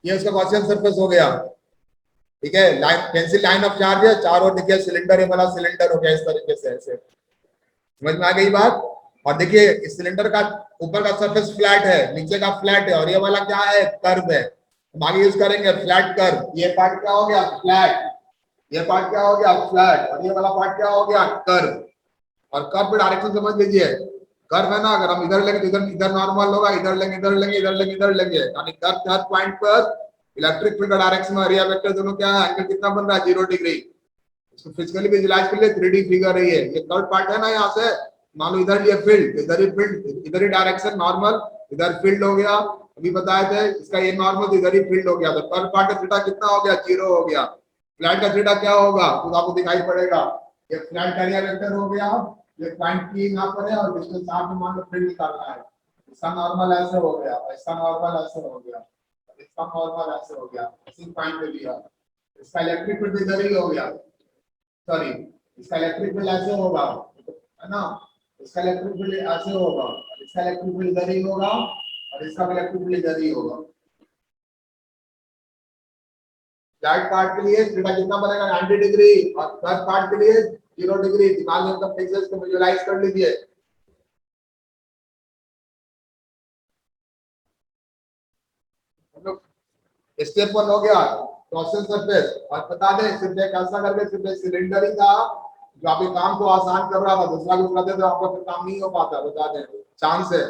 ये उसका गॉसियन सरफेस हो गया, ठीक है। Line pencil line of charge है, चारों ओर देखिए सिलेंडर, ये वाला सिलेंडर हो गया इस तरीके से, ऐसे समझ में आ गई बात। और देखिए इस सिलेंडर का ऊपर का सरफेस फ्लैट है, नीचे का फ्लैट है, और ये वाला क्या है, कर्व है, हम आगे यूज करेंगे फ्लैट कर्व। ये पार्ट क्या हो गया, फ्लैट, ये पार्ट क्या हो गया, फ्लैट, और ये वाला पार्ट क्या हो गया, कर्व। और कर्व पे डायरेक्शन समझ लीजिए, कर्व है ना, अगर हम इधर लेंगे तो इधर इधर नॉर्मल होगा, इधर लेंगे इधर लेंगे, इधर लेंगे इधर लेंगे, यानी कर्व हर पॉइंट पर इलेक्ट्रिक फील्ड का डायरेक्शन एरिया वेक्टर दोनों क्या है, एंगल कितना बन रहा है, 0 डिग्री। इसको फिजिकली विजुलाइज कर लिए, 3D फिगर है ये कर्व पार्ट है ना, यहाँ से मान लो इधर लिए फील्ड, इधर ही फील्ड, इधर ही डायरेक्शन नॉर्मल, इधर फील्ड हो गया, अभी बताए थे इसका ये नॉर्मल, इधर ही फील्ड हो गया, तो कर्व पार्ट का थीटा कितना हो गया, 0 हो गया। फ्लैट का थीटा क्या होगा, तो आपको दिखाई पड़ेगा, ये फ्लैट एरिया वेक्टर हो गया, ये पॉइंट P यहाँ पर है, और डिस्टेंस आप मान लो फील्ड निकालना है, इसका नॉर्मल ऐसे हो गया, इसका नॉर्मल ऐसे हो गया, इसका नॉर्मल ऐसे हो गया, इसी पॉइंट पे लिया, इसका इलेक्ट्रिक फील्ड इधर ही हो गया, सॉरी इसका इलेक्ट्रिक फील्ड ऐसे होगा, है ना, इसका इलेक्ट्रिक फील्ड ऐसे होगा, इसका इलेक्ट्रिक फील्ड इधर ही होगा, और इसका इलेक्ट्रिक फील्ड इधर ही होगा। फ्लैट पार्ट के लिए थीटा कितना बनेगा, 90 डिग्री, और कर्व पार्ट के लिए 0 डिग्री। दिमाग में सब फिक्सेस को विजुअलाइज कर लीजिए। स्टेप 1 हो गया गॉसियन सरफेस, और बता दें सिर्फ एक ऐसा करके सिर्फ एक सिलेंडर ही था जो आपके काम को आसान कर रहा था, दूसरा कुछ करते तो आपका फिर काम नहीं हो पाता, बता दें चांस है।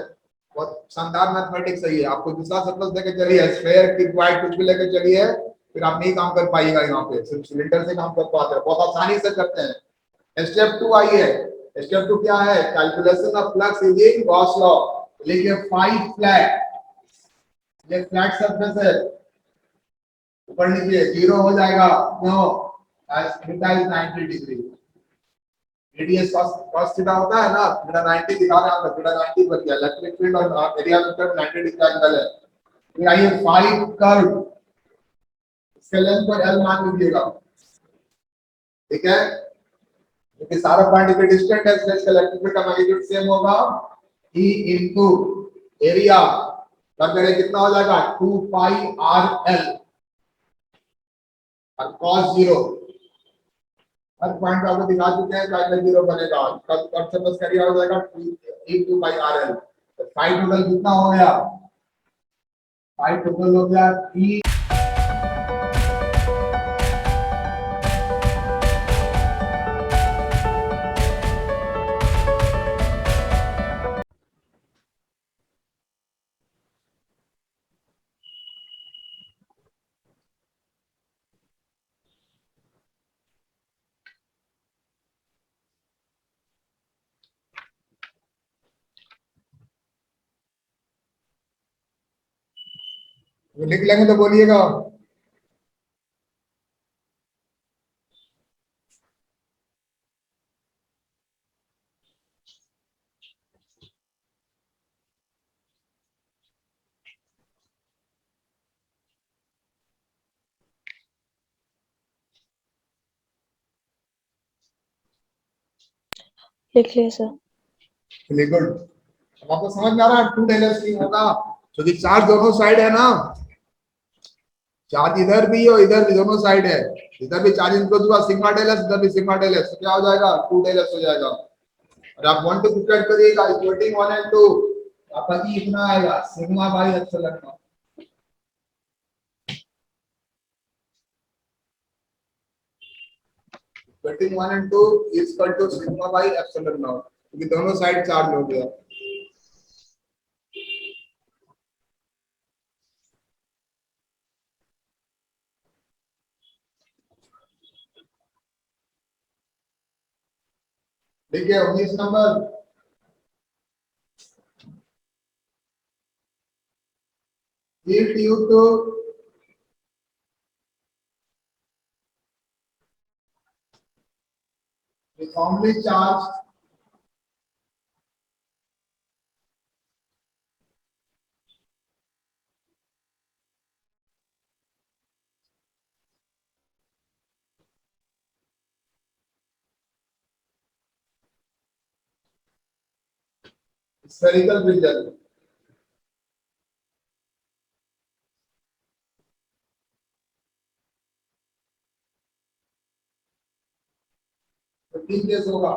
बहुत शानदार मैथमेटिक्स है ये, आपको दूसरा सरफेस देके चलिए, स्फीयर की वाइट कुछ भी लेके चलिए, फिर आप नहीं काम कर पाइएगा, यहाँ पे सिर्फ सिलेंडर से काम कर पाते हैं, बहुत आसानी से करते हैं। स्टेप 2 आइए, स्टेप 2 क्या है, calculation of flux using Gauss law. लिखिए 5 फ्लैट, ये फ्लैट सरफेस है, ऊपर नीचे 0 हो जाएगा, क्यों, as theta is 90 degree, radius cos theta होता है ना, थीटा 90 दिखा रहा है, थीटा 90 बन गया, इलेक्ट्रिक फील्ड और एरिया वेक्टर 90 डिग्री एंगल है। फिर आइए 5 कर्व, इसके लेंथ को L मान लीजिएगा, ठीक है, क्योंकि सारा पॉइंट इधर डिस्टेंट है, इसलिए इसका इलेक्ट्रिक फील्ड का मैग्नीट्यूड सेम होगा, E इनटू एरिया, तब मेरे कितना हो जाएगा, 2 पाई RL, और cos 0 हर पॉइंट आपको दिखा चुके हैं, एंगल 0 बनेगा, कब से बस करिए हो जाएगा 2 पाई RL। तो फाई टोटल कितना हो गया, फाई टोटल हो गया 3। लिख लेंगे तो बोलिएगा। लिख लिया सर। गुड। अब आपको समझ में आ रहा है 2 टेलर स्ट्रिंग होगा क्योंकि चार्ज दोनों साइड है ना, चार्ज इधर भी और इधर भी दोनों साइड है, इधर भी चार्ज इनको हुआ सिग्मा टेलर, इधर भी सिग्मा टेलर, तो क्या हो जाएगा 2 टेलर हो जाएगा। और आप 1 to 50 करिएगा इक्वेटिंग 1 and 2 आपका की इतना आएगा sigma by epsilon naught. Equating 1 and 2 is equal to sigma by epsilon naught क्योंकि दोनों साइड चार्ज हो गया। ठीक है 19 number, if due to uniformly charged spherical region, तो 3 केस होगा।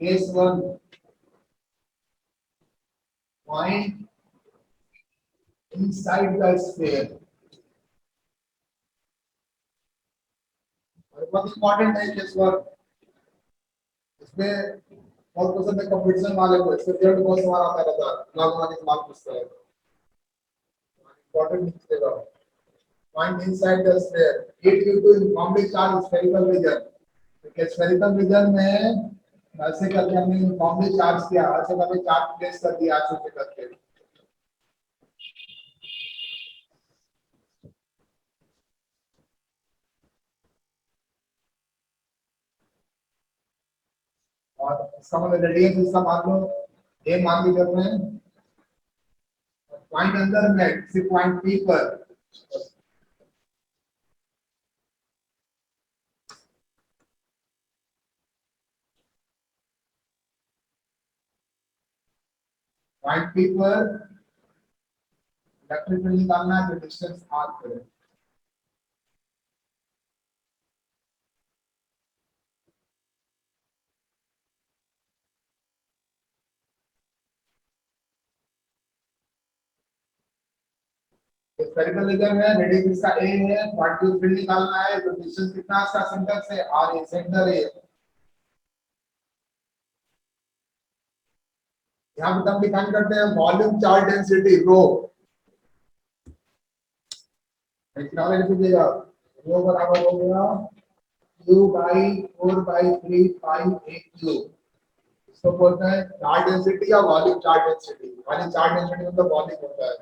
Case 1 point inside the sphere, और बहुत इंपॉर्टेंट है केस 1, इसमें बहुत पसंद है कंपटीशन वाले को, इससे रिजल्ट बहुत सवाल आता रहता है, लॉग वाले सवाल पूछता है, इंपॉर्टेंट लिखिएगा। Point inside the sphere, it due to uniformly charge spherical region, तो स्फेरिकल रीजन में ऐसे करके हमने यूनिफॉर्मली चार्ज किया, ऐसे करके चार्ज प्लेस कर दिया ऐसे करके। और इसका मतलब रेडियस इसका मान लो ए मान के चल रहे हैं, पॉइंट अंदर में किसी पॉइंट पी पर पॉइंट पी पर इलेक्ट्रिक फील्ड निकालना है, तो डिस्टेंस आर करें। स्फेरिकल रीजन है, रेडियस इसका a है, पॉइंट पी फील्ड निकालना है, तो डिस्टेंस कितना इसका सेंटर से r है, सेंटर है। यहाँ पे हम डिफाइन करते हैं वॉल्यूम चार्ज डेंसिटी रो, क्या लिख दीजिएगा, रो बराबर हो गया q by 4/3 pi a cube, इसको बोलते हैं चार्ज डेंसिटी या volume charge density. Volume charge density मतलब वॉल्यूम होता है,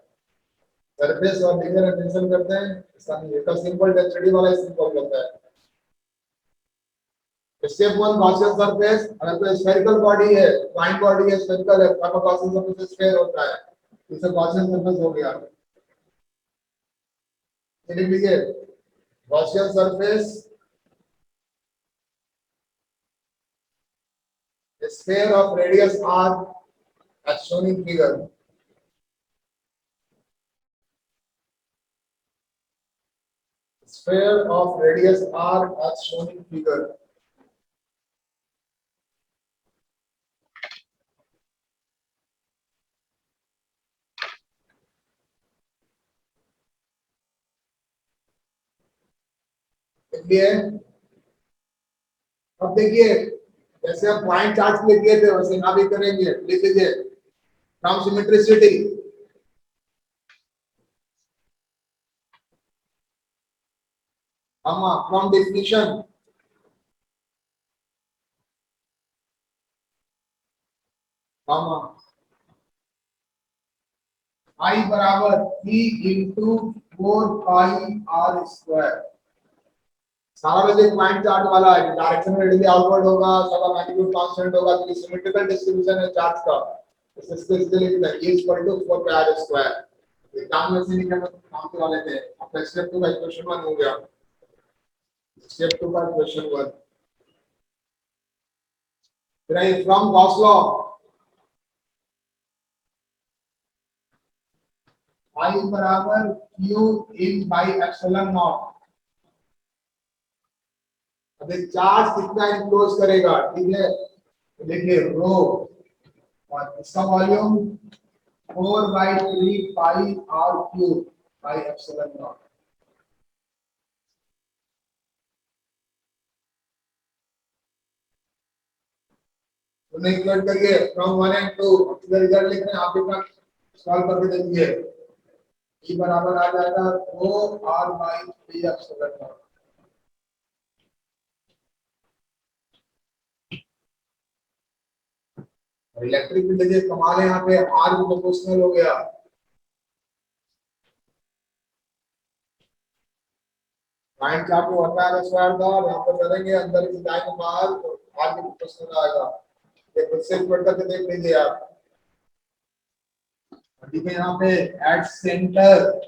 सरफेस और लेयर मेंशन करते हैं, इसका नहीं है, सिंपल डेंसिटी वाला सिंपल होता है। स्टेप 1 गॉसियन सरफेस, अगर कोई स्फेरिकल बॉडी है, पॉइंट बॉडी है, स्फेरिकल है, तब गॉसियन सरफेस स्फीयर होता है, इसे गॉसियन सरफेस हो गया। लिख लीजिए Gaussian surface sphere of radius r as shown in figure, sphere of radius r as shown in figure। देखिए अब देखिए जैसे हम पॉइंट चार्ज के लिए किए थे वैसे यहाँ भी करेंगे, लिख लीजिए फ्रॉम सिमेट्रिसिटी, हम फ्रॉम डेफिनेशन, हम I बराबर 3 into 4 pi r स्क्वायर। सारा वैसे पॉइंट चार्ज वाला है, डायरेक्शन में रेडियली आउटवर्ड होगा, सबका मैग्नीट्यूड कांस्टेंट होगा, तो सिमेट्रिकल डिस्ट्रीब्यूशन है चार्ज का, इससे लिखना है e equal to 4 pi r square. ये काम में से नहीं करना, काम करवा लेते हैं। आपका स्टेप 2 का इक्वेशन 1 हो गया, स्टेप 2 का इक्वेशन 1। फिर फ्रॉम गॉस लॉ I बराबर Q in by epsilon not. अब ये चार्ज कितना इनक्लोज करेगा, ठीक है, तो देखिए रो और इसका volume 4/3 pi r cube by epsilon naught. तो नेगलेक्ट करिए फ्रॉम 1 एंड 2, इधर इधर लिख रहे हैं, आप इतना सॉल्व करके देखिए। ई बराबर आ जाएगा 2r/3 epsilon not. Electric field देखिए कमाल है, यहाँ पे आर भी प्रोपोर्शनल हो गया। पॉइंट आपको होता है स्क्वायर था, यहाँ पर करेंगे अंदर की जाएंगे बाहर तो आर भी प्रोपोर्शनल आएगा। ये खुद से पढ़ करके देख लीजिए आप। ठीक है, यहाँ पे एट सेंटर,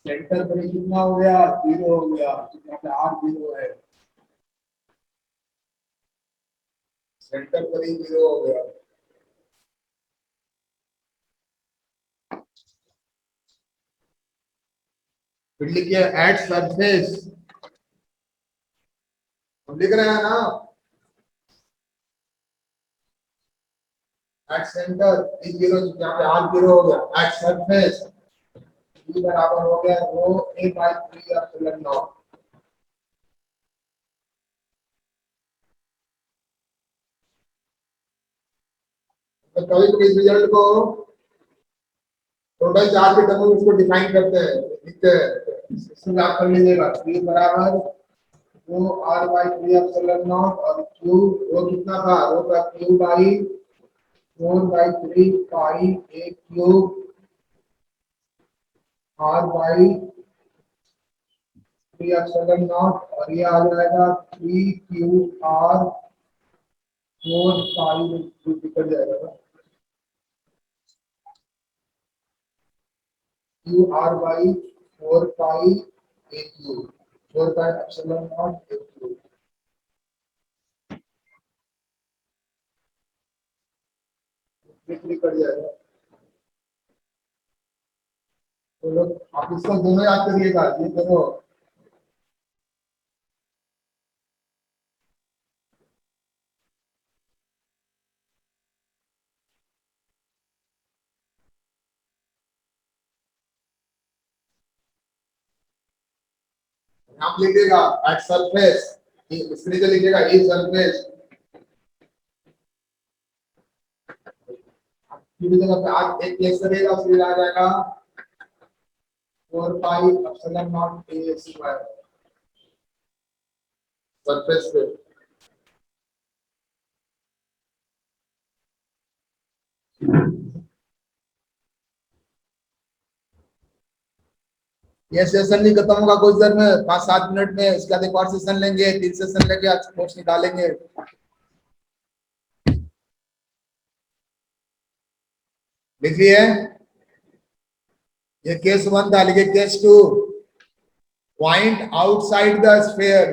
सेंटर पर कितना हो गया, 0 हो गया, यहाँ पे आर 0 है, सेंटर पर ही 0 हो गया। फिर लिखिए एट सरफेस, हम लिख रहे हैं ना, एट सेंटर इज 0, यहाँ पे आर 0 हो गया। एट सरफेस ई बराबर हो गया रो ए बाई 3 एप्सिलॉन नॉट। तो कभी भी इस रिजल्ट को टोटल चार्ज के टर्म में इसको डिफाइन करते हैं, लिखते हैं, इसमें आप कर लीजिएगा। ई बराबर rho r by 3 epsilon naught और क्यू रो कितना था, रो का Q by 4/3 pi A cube R by 3 epsilon naught और ये आ जाएगा 3 आर 4 पाई निकल जाएगा Q R by 4 pi A cube 4 pi epsilon not a cube. निकल जाएगा। तो लोग आप इसको दोनों याद करिएगा, ये दोनों आप लिखिएगा एट सरफेस, इसके नीचे लिखिएगा ए सरफेस, की जगह पे आज एक प्लेस करिएगा, फिर आ जाएगा 4 pi epsilon not a square surface पे। ये सेशन भी खत्म होगा कुछ देर में, 5-7 मिनट में। इसके बाद एक और सेशन लेंगे, 3 सेशन लेंगे, आज नोट्स निकालेंगे। लिखिए ये केस 1 था, लिखिए case 2, point outside the sphere.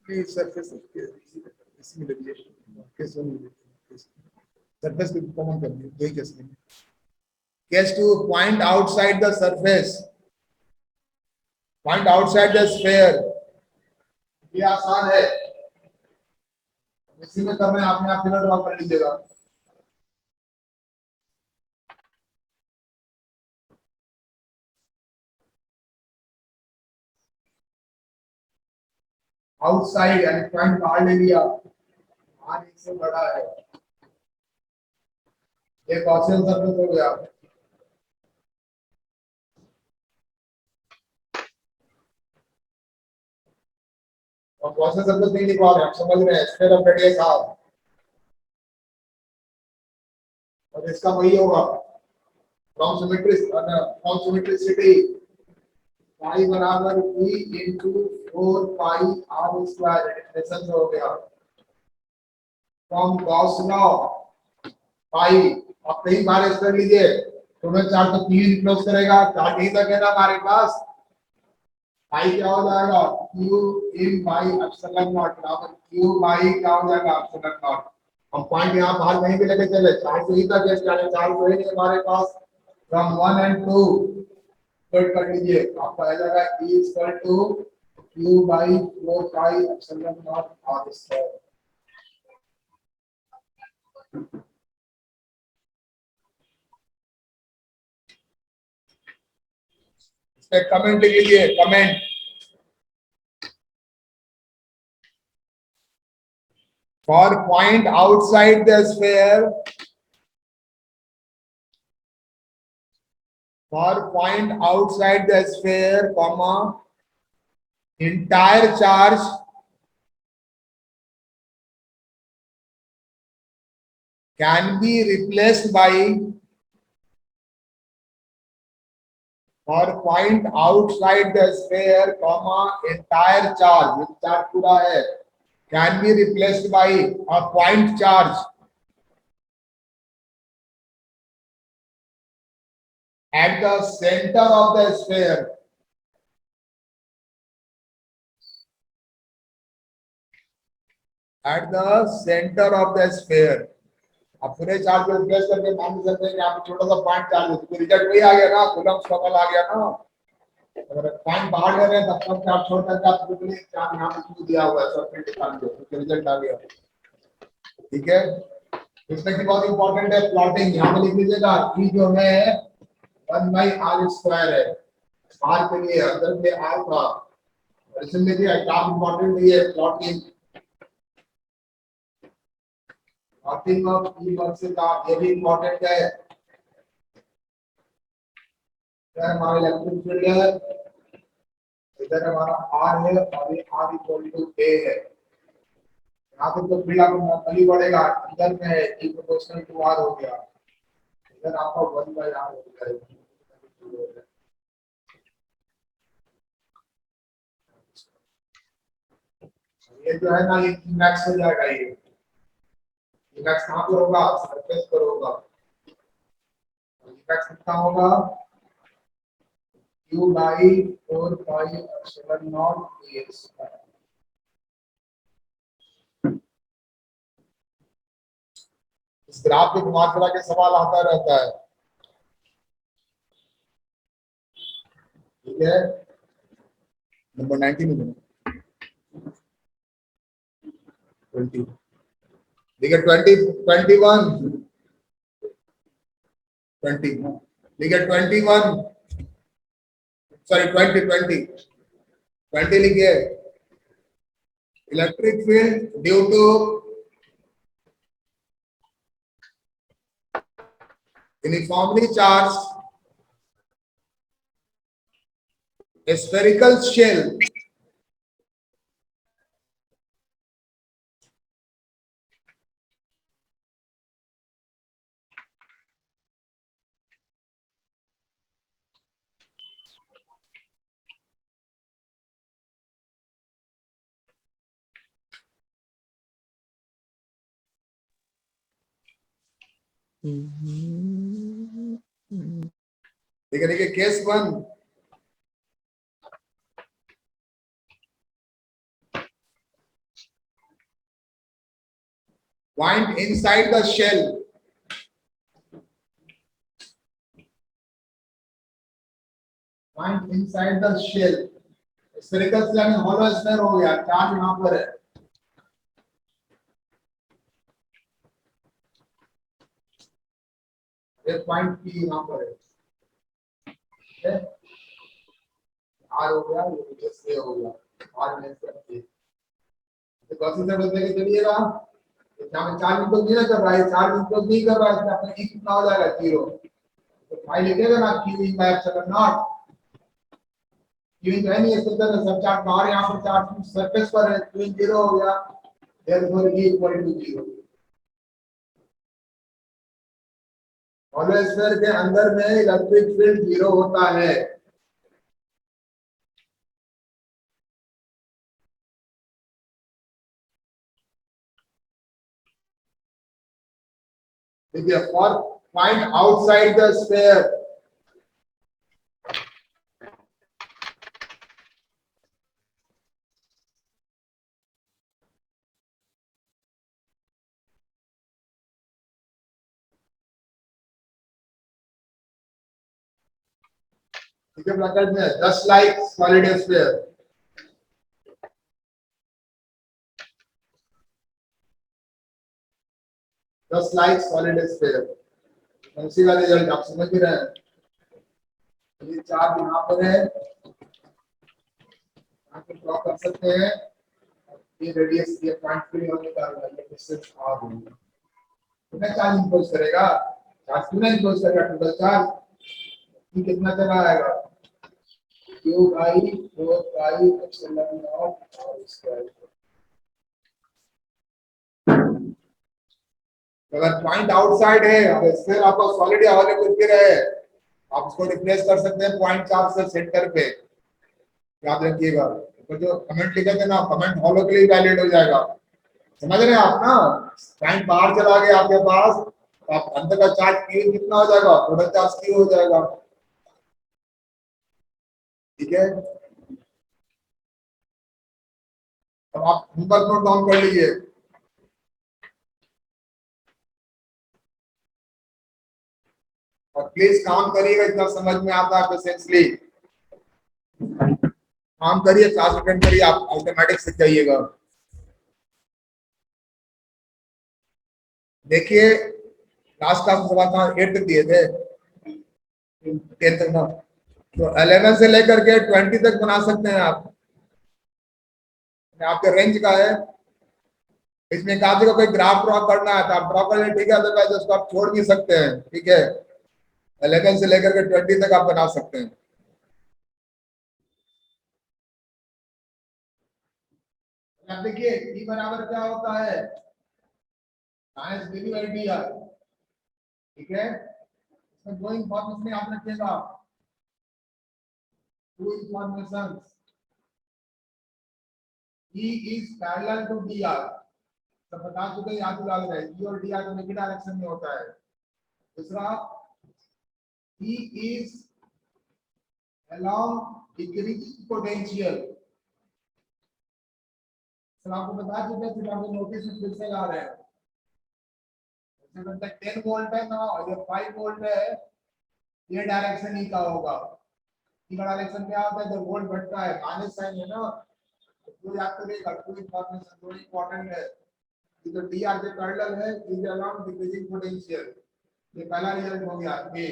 Please surface इसमें लिखिए केस 1 सरफेस को कॉमन कर दिए, दो ही केस में। Case 2 point outside the surface, point outside the sphere. ये आसान है, इसी में करना है, आपने आप फिगर ड्रॉ कर लीजिएगा। आउटसाइड यानी पॉइंट बाहर ले लिया, आर एक से बड़ा है, ये गॉसियन सरफेस हो गया। और गॉसियन सरफेस नहीं लिखवा रहे, आप समझ रहे हैं, स्फीयर ऑफ रेडियस आर, और इसका वही होगा फ्रॉम सिमेट्रिसिटी पाई बराबर p into 4 पाई r स्क्वायर, एक्सप्रेशन हो गया फ्रॉम गॉस लॉ पाई। आप कई बार इस कर लीजिए, टोटल चार्ज तो p क्लोज करेगा, चार्ज यहीं तक है ना हमारे पास। पाई क्या हो जाएगा, q in by epsilon not बराबर q बाई क्या हो जाएगा एप्सिलॉन नॉट। हम पॉइंट यहाँ बाहर कहीं भी लेके चले, चार्ज तो ही तक है, चार्ज तो ही नहीं हमारे पास। फ्रॉम 1 and 2 कट कर लीजिए, आपको आ जाएगा E equal to Q by 4 pi epsilon naught R square. इस पे कमेंट लीजिए, comment. For point outside the sphere, for point outside the sphere, comma, entire charge can be replaced by, for point outside the sphere, comma, entire charge, charge पूरा है, can be replaced by a point charge at the center of the sphere. At the center of the sphere. अब पूरे charge को replace करके मान सकते हैं कि आप छोटा सा पॉइंट चार्ज है, तो रिजल्ट वही आ गया ना, कूलम्ब स्क्वायर आ गया ना। अगर पॉइंट बाहर ले रहे हैं तब तक आप छोड़ करके आप बिल्कुल चार्ज यहाँ पे क्यों दिया हुआ है, सब फिर निकाल दो, तो रिजल्ट आ गया। ठीक है, इसमें की बहुत इंपॉर्टेंट है प्लॉटिंग, यहाँ पे लिख लीजिएगा ई जो है 1 बाई आर स्क्वायर है, आर के लिए अंदर में आर था, और इसमें देखिए काफी इंपॉर्टेंट है plotting. Plotting of E versus R, ये भी इंपॉर्टेंट है। इधर हमारा इलेक्ट्रिक फील्ड है, इधर हमारा आर है, और ये आर इक्वल टू ए है। यहाँ पे तो फील्ड आपको नहीं बढ़ेगा, इधर में है ई प्रोपोर्शनल टू आर हो गया, इधर आपका 1 बाई आर हो जाएगा। ये जो है ना, ये मैक्स हो जाएगा, ये मैक्स कहाँ पर होगा, सरफेस पर होगा। मैक्स कितना होगा, Q by 4 pi epsilon not a square. इस ग्राफ पे घुमा फिरा के सवाल आता रहता है। ठीक है, नंबर 19 में 20, ठीक है 20 21 20, ठीक है 21, सॉरी 20 लिखिए। Electric field due to uniformly charged spherical shell ठीक है, देखिए case 1, point inside the shell, point inside the shell, spherical shell यानी hollow sphere हो गया, चार्ज यहाँ पर है। एक पॉइंट पी यहाँ पर है, ठीक है, आर हो गया, ये से हो गया, आर में से ए। तो कैसे से बदले के चलिएगा, यहाँ पे चार्ज इनको नहीं कर रहा है, चार्ज इनको नहीं कर रहा है, तो अपना ई कितना हो जाएगा 0। तो फाइल लिखेगा ना Q by epsilon not, Q है नहीं, इसके अंदर सब चार्ज बाहर, यहाँ पर चार्ज सरफेस पर है, Q 0 हो गया, therefore E equal to 0। Hollow sphere के अंदर में इलेक्ट्रिक फील्ड 0 होता है। देखिए for point outside the sphere, ठीक है, ब्रैकेट में 10 like solid sphere, 10 like solid sphere, उसी का रिजल्ट आप समझ ही रहे हैं। ये चार्ज यहाँ पर है, यहाँ पे ड्रॉ कर सकते हैं, ये रेडियस ये पॉइंट फ्री होने का डिस्टेंस आर होगी, कितना चार्ज इंपोज करेगा, चार्ज कितना इंपोज करेगा, टोटल चार्ज ये कितना चला आएगा, q by 4 pi epsilon naught r square। अगर पॉइंट आउटसाइड है और स्फीयर आपका सॉलिड या हॉलो कुछ भी रहे, आप उसको रिप्लेस कर सकते हैं पॉइंट चार्ज से सेंटर पे, याद रखिएगा। तो जो कमेंट लिखे थे ना, कमेंट हॉलो के लिए वैलिड हो जाएगा, समझ रहे हैं आप ना। पॉइंट बाहर चला गया आपके पास, तो आप अंदर का चार्ज क्यू कितना हो जाएगा, टोटल चार्ज क्यू हो जाएगा, ठीक है। अब आप होमवर्क नोट डाउन कर लीजिए। और प्लीज काम करिएगा, इतना समझ में आता है पेशेंसली काम करिए, क्लास अटेंड करिए, आप ऑटोमेटिक सीख जाइएगा। देखिए लास्ट क्लास में था 8 तक दिए थे, 10 तक ना, तो 11 से लेकर के 20 तक बना सकते हैं आप, आपके रेंज का है। इसमें कहा था कोई ग्राफ ड्रॉ करना है तो आप ड्रॉ कर लें, ठीक है, अदरवाइज उसको आप छोड़ भी सकते हैं, ठीक है। 11 से लेकर के 20 तक आप बना सकते हैं। अब देखिए ई बराबर क्या होता है, minus D by D R, ठीक है। इसमें दो इंफॉर्मेशन याद रखिएगा, two information, E is parallel to D R, तो बता चुके, याद दिला रहे हैं, ई और डी आर दोनों की डायरेक्शन में होता है। दूसरा E is along decreasing potential, आपको बता चुके थे, आपको नोटिस में फिर से ला रहे हैं। जैसे 10 वोल्ट है ना, और ये 5 वोल्ट है, ये डायरेक्शन ही का होगा। ई का डायरेक्शन क्या होता है, जब वोल्ट बढ़ता है माइनस साइन है ना, तो याद करिएगा, टू इंफॉर्मेशन थोड़ी इंपॉर्टेंट है। ये तो डी आर के पैरेलल है, इज along decreasing potential, ये पहला रिजल्ट हो गया ए।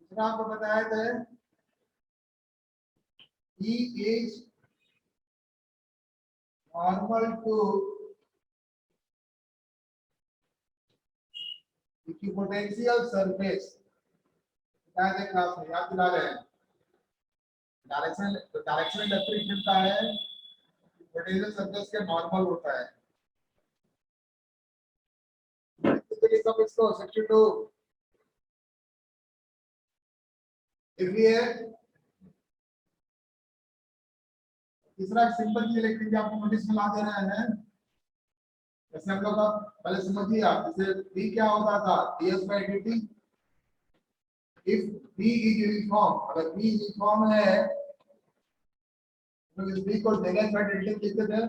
दूसरा आपको बताया था E is normal to equipotential surface, बताया था क्लास में, याद दिला रहे हैं। डायरेक्शन डेफिनेशन का है, इक्विपोटेंशियल सरफेस के नॉर्मल होता है। सब इसको सब्स्टिट्यूट, इसलिए तीसरा सिंपल चीज लिख लीजिए, आपको नोटिस में ला दे रहे हैं। जैसे हम लोग का पहले समझिए आप, जैसे v क्या होता था, ds by dt, if v is uniform, अगर v यूनिफॉर्म है तो इस v को ds by dt लिखते थे,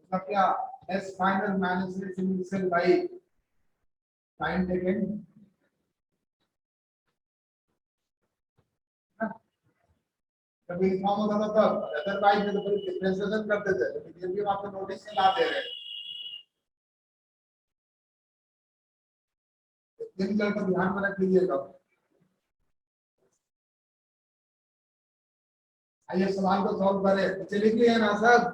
मतलब क्या, s final minus s initial by time taken, जब यूनिफॉर्म होता था तब, अदरवाइज में तो फिर डिफरेंशिएशन करते थे, लेकिन ये भी हम आपको नोटिस में ला दे रहे हैं। इन चीजों को ध्यान में रख लीजिएगा। आइए सवाल को सॉल्व करें, नीचे लिख लिया ना सब,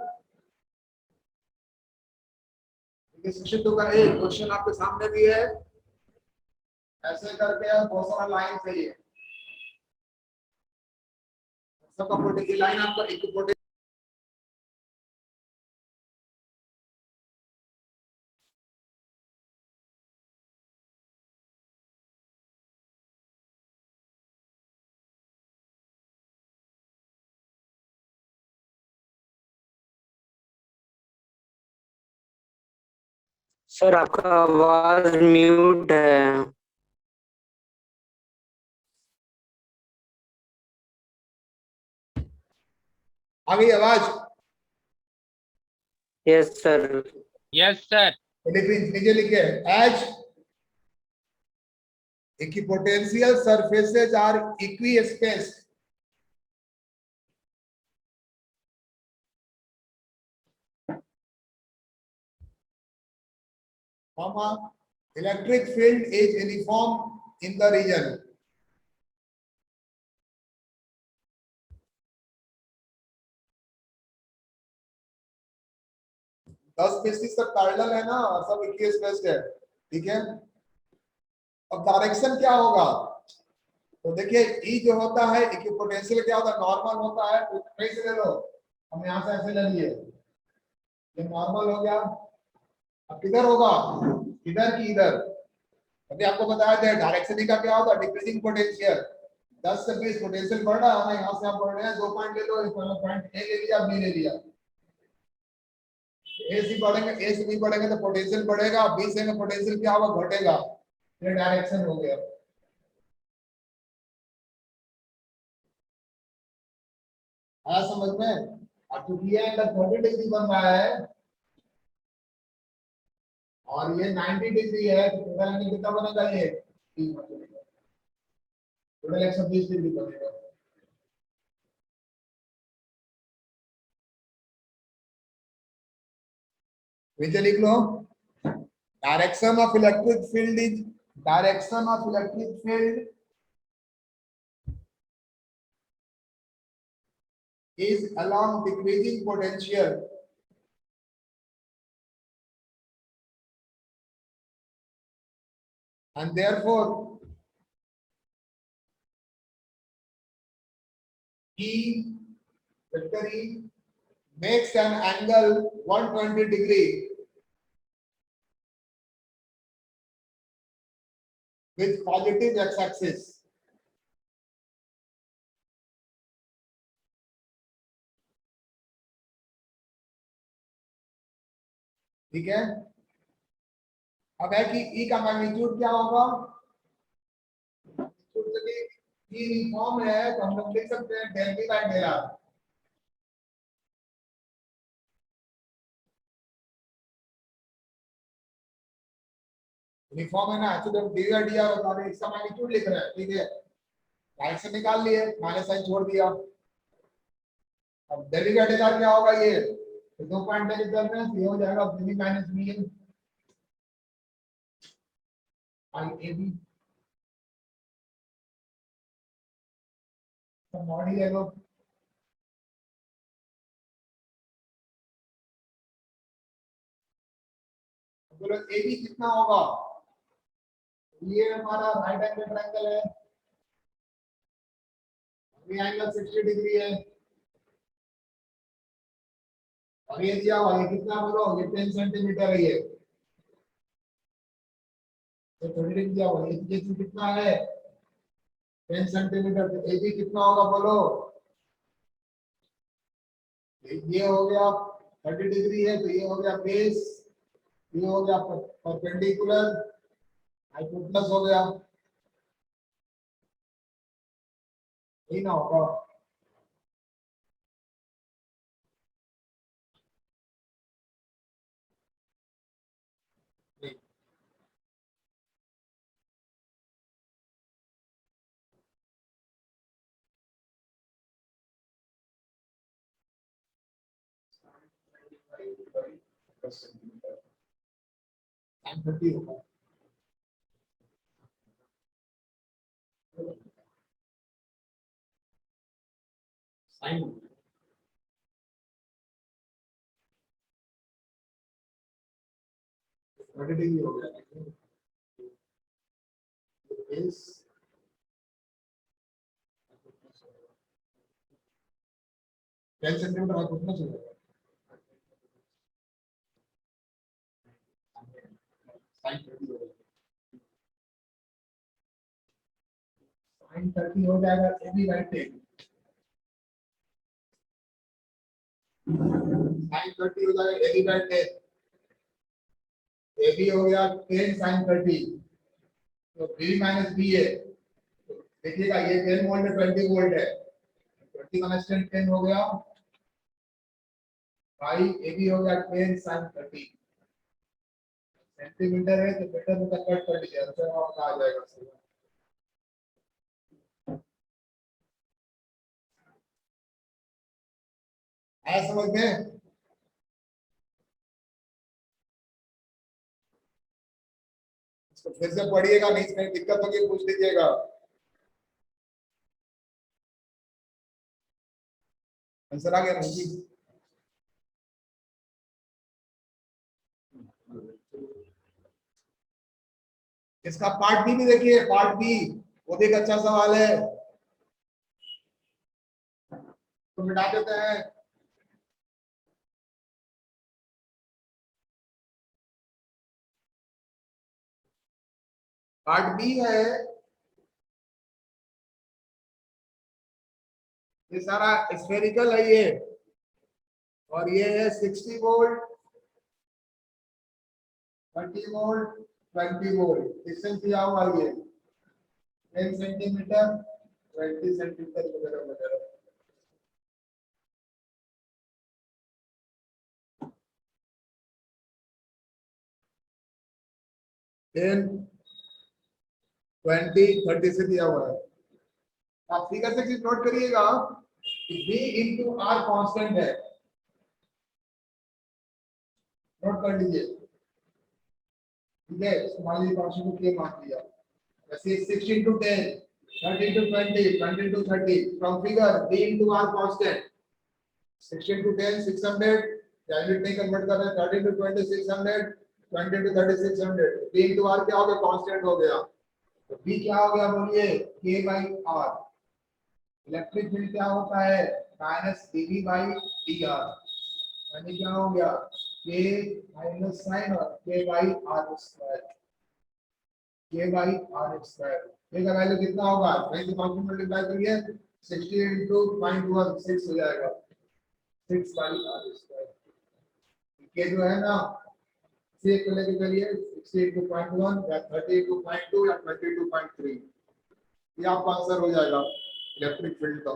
सेक्शन 2 का एक क्वेश्चन आपके सामने भी है, ऐसे करके बहुत सारा लाइन चाहिए, सबका पोटेंशियल लाइन आपका इक्विपोटेंशियल, सर आपका आवाज म्यूट है। आ गई आवाज? Yes sir. Yes sir. नीचे लिखे H Equipotential surfaces are equispaced. Electric field is uniform in the region. दस स्पेसिस तक पैरेलल है ना, सब इक्विस्पेस्ड है, ठीक है। अब डायरेक्शन क्या होगा, तो देखिए ई जो होता है इक्विपोटेंशियल क्या होता है, नॉर्मल होता है, तो कहीं से ले लो, हम यहाँ से ऐसे ले लिए, ये नॉर्मल हो गया। अब किधर होगा, इधर की इधर। अभी आपको बताया जाए डायरेक्शन का क्या होता है, डिक्रीजिंग पोटेंशियल। 10 से 20 पोटेंशियल बढ़ रहा है ना, यहाँ से आप बढ़ रहे हैं, 2 पॉइंट ले लो, इस पॉइंट ए ले लिया, बी ले लिया। ए से बढ़ेंगे, ए से बी बढ़ेंगे तो पोटेंशियल बढ़ेगा, बी से पोटेंशियल क्या होगा, घटेगा। ये डायरेक्शन हो गया। आया समझ में। अब चूंकि ये एंगल 40 डिग्री बन रहा है और ये 90 डिग्री है, तो टोटल एंगल कितना बनेगा, ये 30 बनेगा, टोटल 120 डिग्री बनेगा। नीचे लिख लो, direction of electric field is, direction of electric field is along decreasing potential and therefore E vector E makes an angle 120 degree with positive x-axis. ठीक है। अब है कि E का मैग्नीट्यूड क्या होगा, E यूनिफॉर्म है तो हम लोग लिख सकते हैं del V by del R। Uniform है ना, तो हम डी बाय डी आर बता रहे हैं, इसका मैग्नीट्यूड लिख रहे हैं, ठीक है। डायरेक्शन निकाल लिए, माइनस साइन छोड़ दिया। अब del V by del R क्या होगा, ये तो 2 पॉइंट में चल रहे हैं, ये हो जाएगा V minus V I A B, तो मॉड ही ले लो। बोलो ए बी कितना होगा, ये हमारा राइट एंगल ट्रायंगल है, ये एंगल 60 डिग्री है, और ये दिया हुआ, ये कितना बोलो, ये 10 सेंटीमीटर है, ये तो 20 डिग्री दिया हुआ, ये कितना है 10 सेंटीमीटर, तो ए बी कितना होगा बोलो, ये हो गया 30 डिग्री है, तो ये हो गया बेस, ये हो गया परपेंडिकुलर, हाइपोटेनस हो गया, यही ना होगा। साइन 30 होगा, साइन 30 डिग्री हो गया, बेस 10 सेंटीमीटर हाइपोटेनस हो जाएगा, साइन 30 हो जाएगा, साइन 30 हो जाएगा ए बी बाय 10, साइन 30 हो जाएगा A B by 10, A B हो गया 10 साइन 30, तो बी माइनस बी है, देखिएगा ये 10 वोल्ट है, 20 वोल्ट है, 20 माइनस 10 10 हो गया, भाई ए बी हो गया 10 साइन 30, सेंटीमीटर है तो मीटर में कन्वर्ट कर लीजिए, आंसर आपका आ जाएगा सीधा। आया समझ में? इसको फिर से पढ़िएगा, नहीं इसमें दिक्कत होगी पूछ लीजिएगा। आंसर आ गया ना जी? इसका पार्ट बी भी देखिए, पार्ट बी वो भी एक अच्छा सवाल है, तो मिटा देते हैं। पार्ट बी है, ये सारा स्फेरिकल है ये, और ये है 60 वोल्ट, 30 वोल्ट, 20 वोल्ट। डिस्टेंस दिया हुआ ये 10 सेंटीमीटर, 20 सेंटीमीटर वगैरह वगैरह। देन 20, 30 से दिया हुआ है। आप फिगर से चीज नोट करिएगा कि V इंटू आर कॉन्स्टेंट है, नोट कर लीजिए, ठीक है? मान लीजिए फंक्शन को K मान लिया, वैसे 60 into 10, 30 into 20, 20 into 30, from figure V into R constant, 60 into 10 600, unit नहीं कन्वर्ट कर रहे, 30 into 20 600, 20 into 30 600, V into R क्या हो गया? कांस्टेंट हो गया। तो V क्या हो गया बोलिए? K by R। Electric field क्या होता है? माइनस dV by dr, यानी क्या हो गया? K माइनस साइन और K by R square, K by R square. K का वैल्यू कितना होगा? वहीं से फंक्शन मल्टीप्लाई करिए, 60 into 0.1 6 हो जाएगा, 6 by R स्क्वायर। K जो है ना, से को लेके चलिए 60 into 0.1 या 30 into 0.2 या 20 into 0.3, ये आपका आंसर हो जाएगा इलेक्ट्रिक फील्ड का।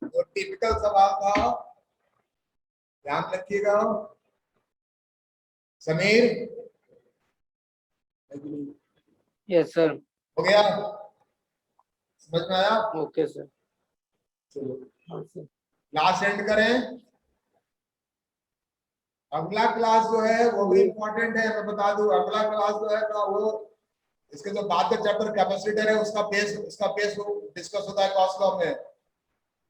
तो टिपिकल सवाल था, ध्यान रखिएगा। Sameer yes sir. हो गया? समझ में आया? Okay sir. चलो हाँ सर। क्लास एंड करें। अगला क्लास जो है वो भी इम्पोर्टेंट है, मैं बता दूं। अगला क्लास जो है ना, वो इसके जो बाद का चैप्टर कैपेसिटर है उसका बेस वो डिस्कस होता है कॉस लॉ में।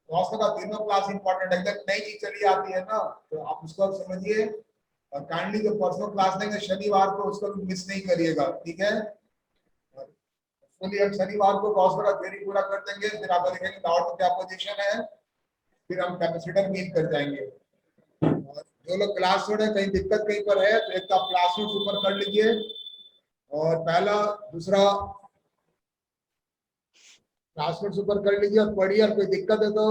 कॉस लॉ का तीनों क्लास इंपॉर्टेंट है। अगर नई चीज चली आती है ना तो आप उसको समझिए, और काइंडली जो पर्सनल क्लास लेंगे शनिवार को उसको भी मिस नहीं करिएगा, ठीक है? फुली हम शनिवार को कॉस लॉ का थ्योरी पूरा कर देंगे, फिर आप देखेंगे डाउट में क्या पोजीशन है, फिर हम कैपेसिटर मीट कर जाएंगे। और जो लोग क्लास छोड़े, कहीं दिक्कत कहीं पर है तो एक तो आप क्लास नोट ऊपर कर लीजिए, और पहला दूसरा क्लास नोट ऊपर कर लीजिए और पढ़िए, और कोई दिक्कत है तो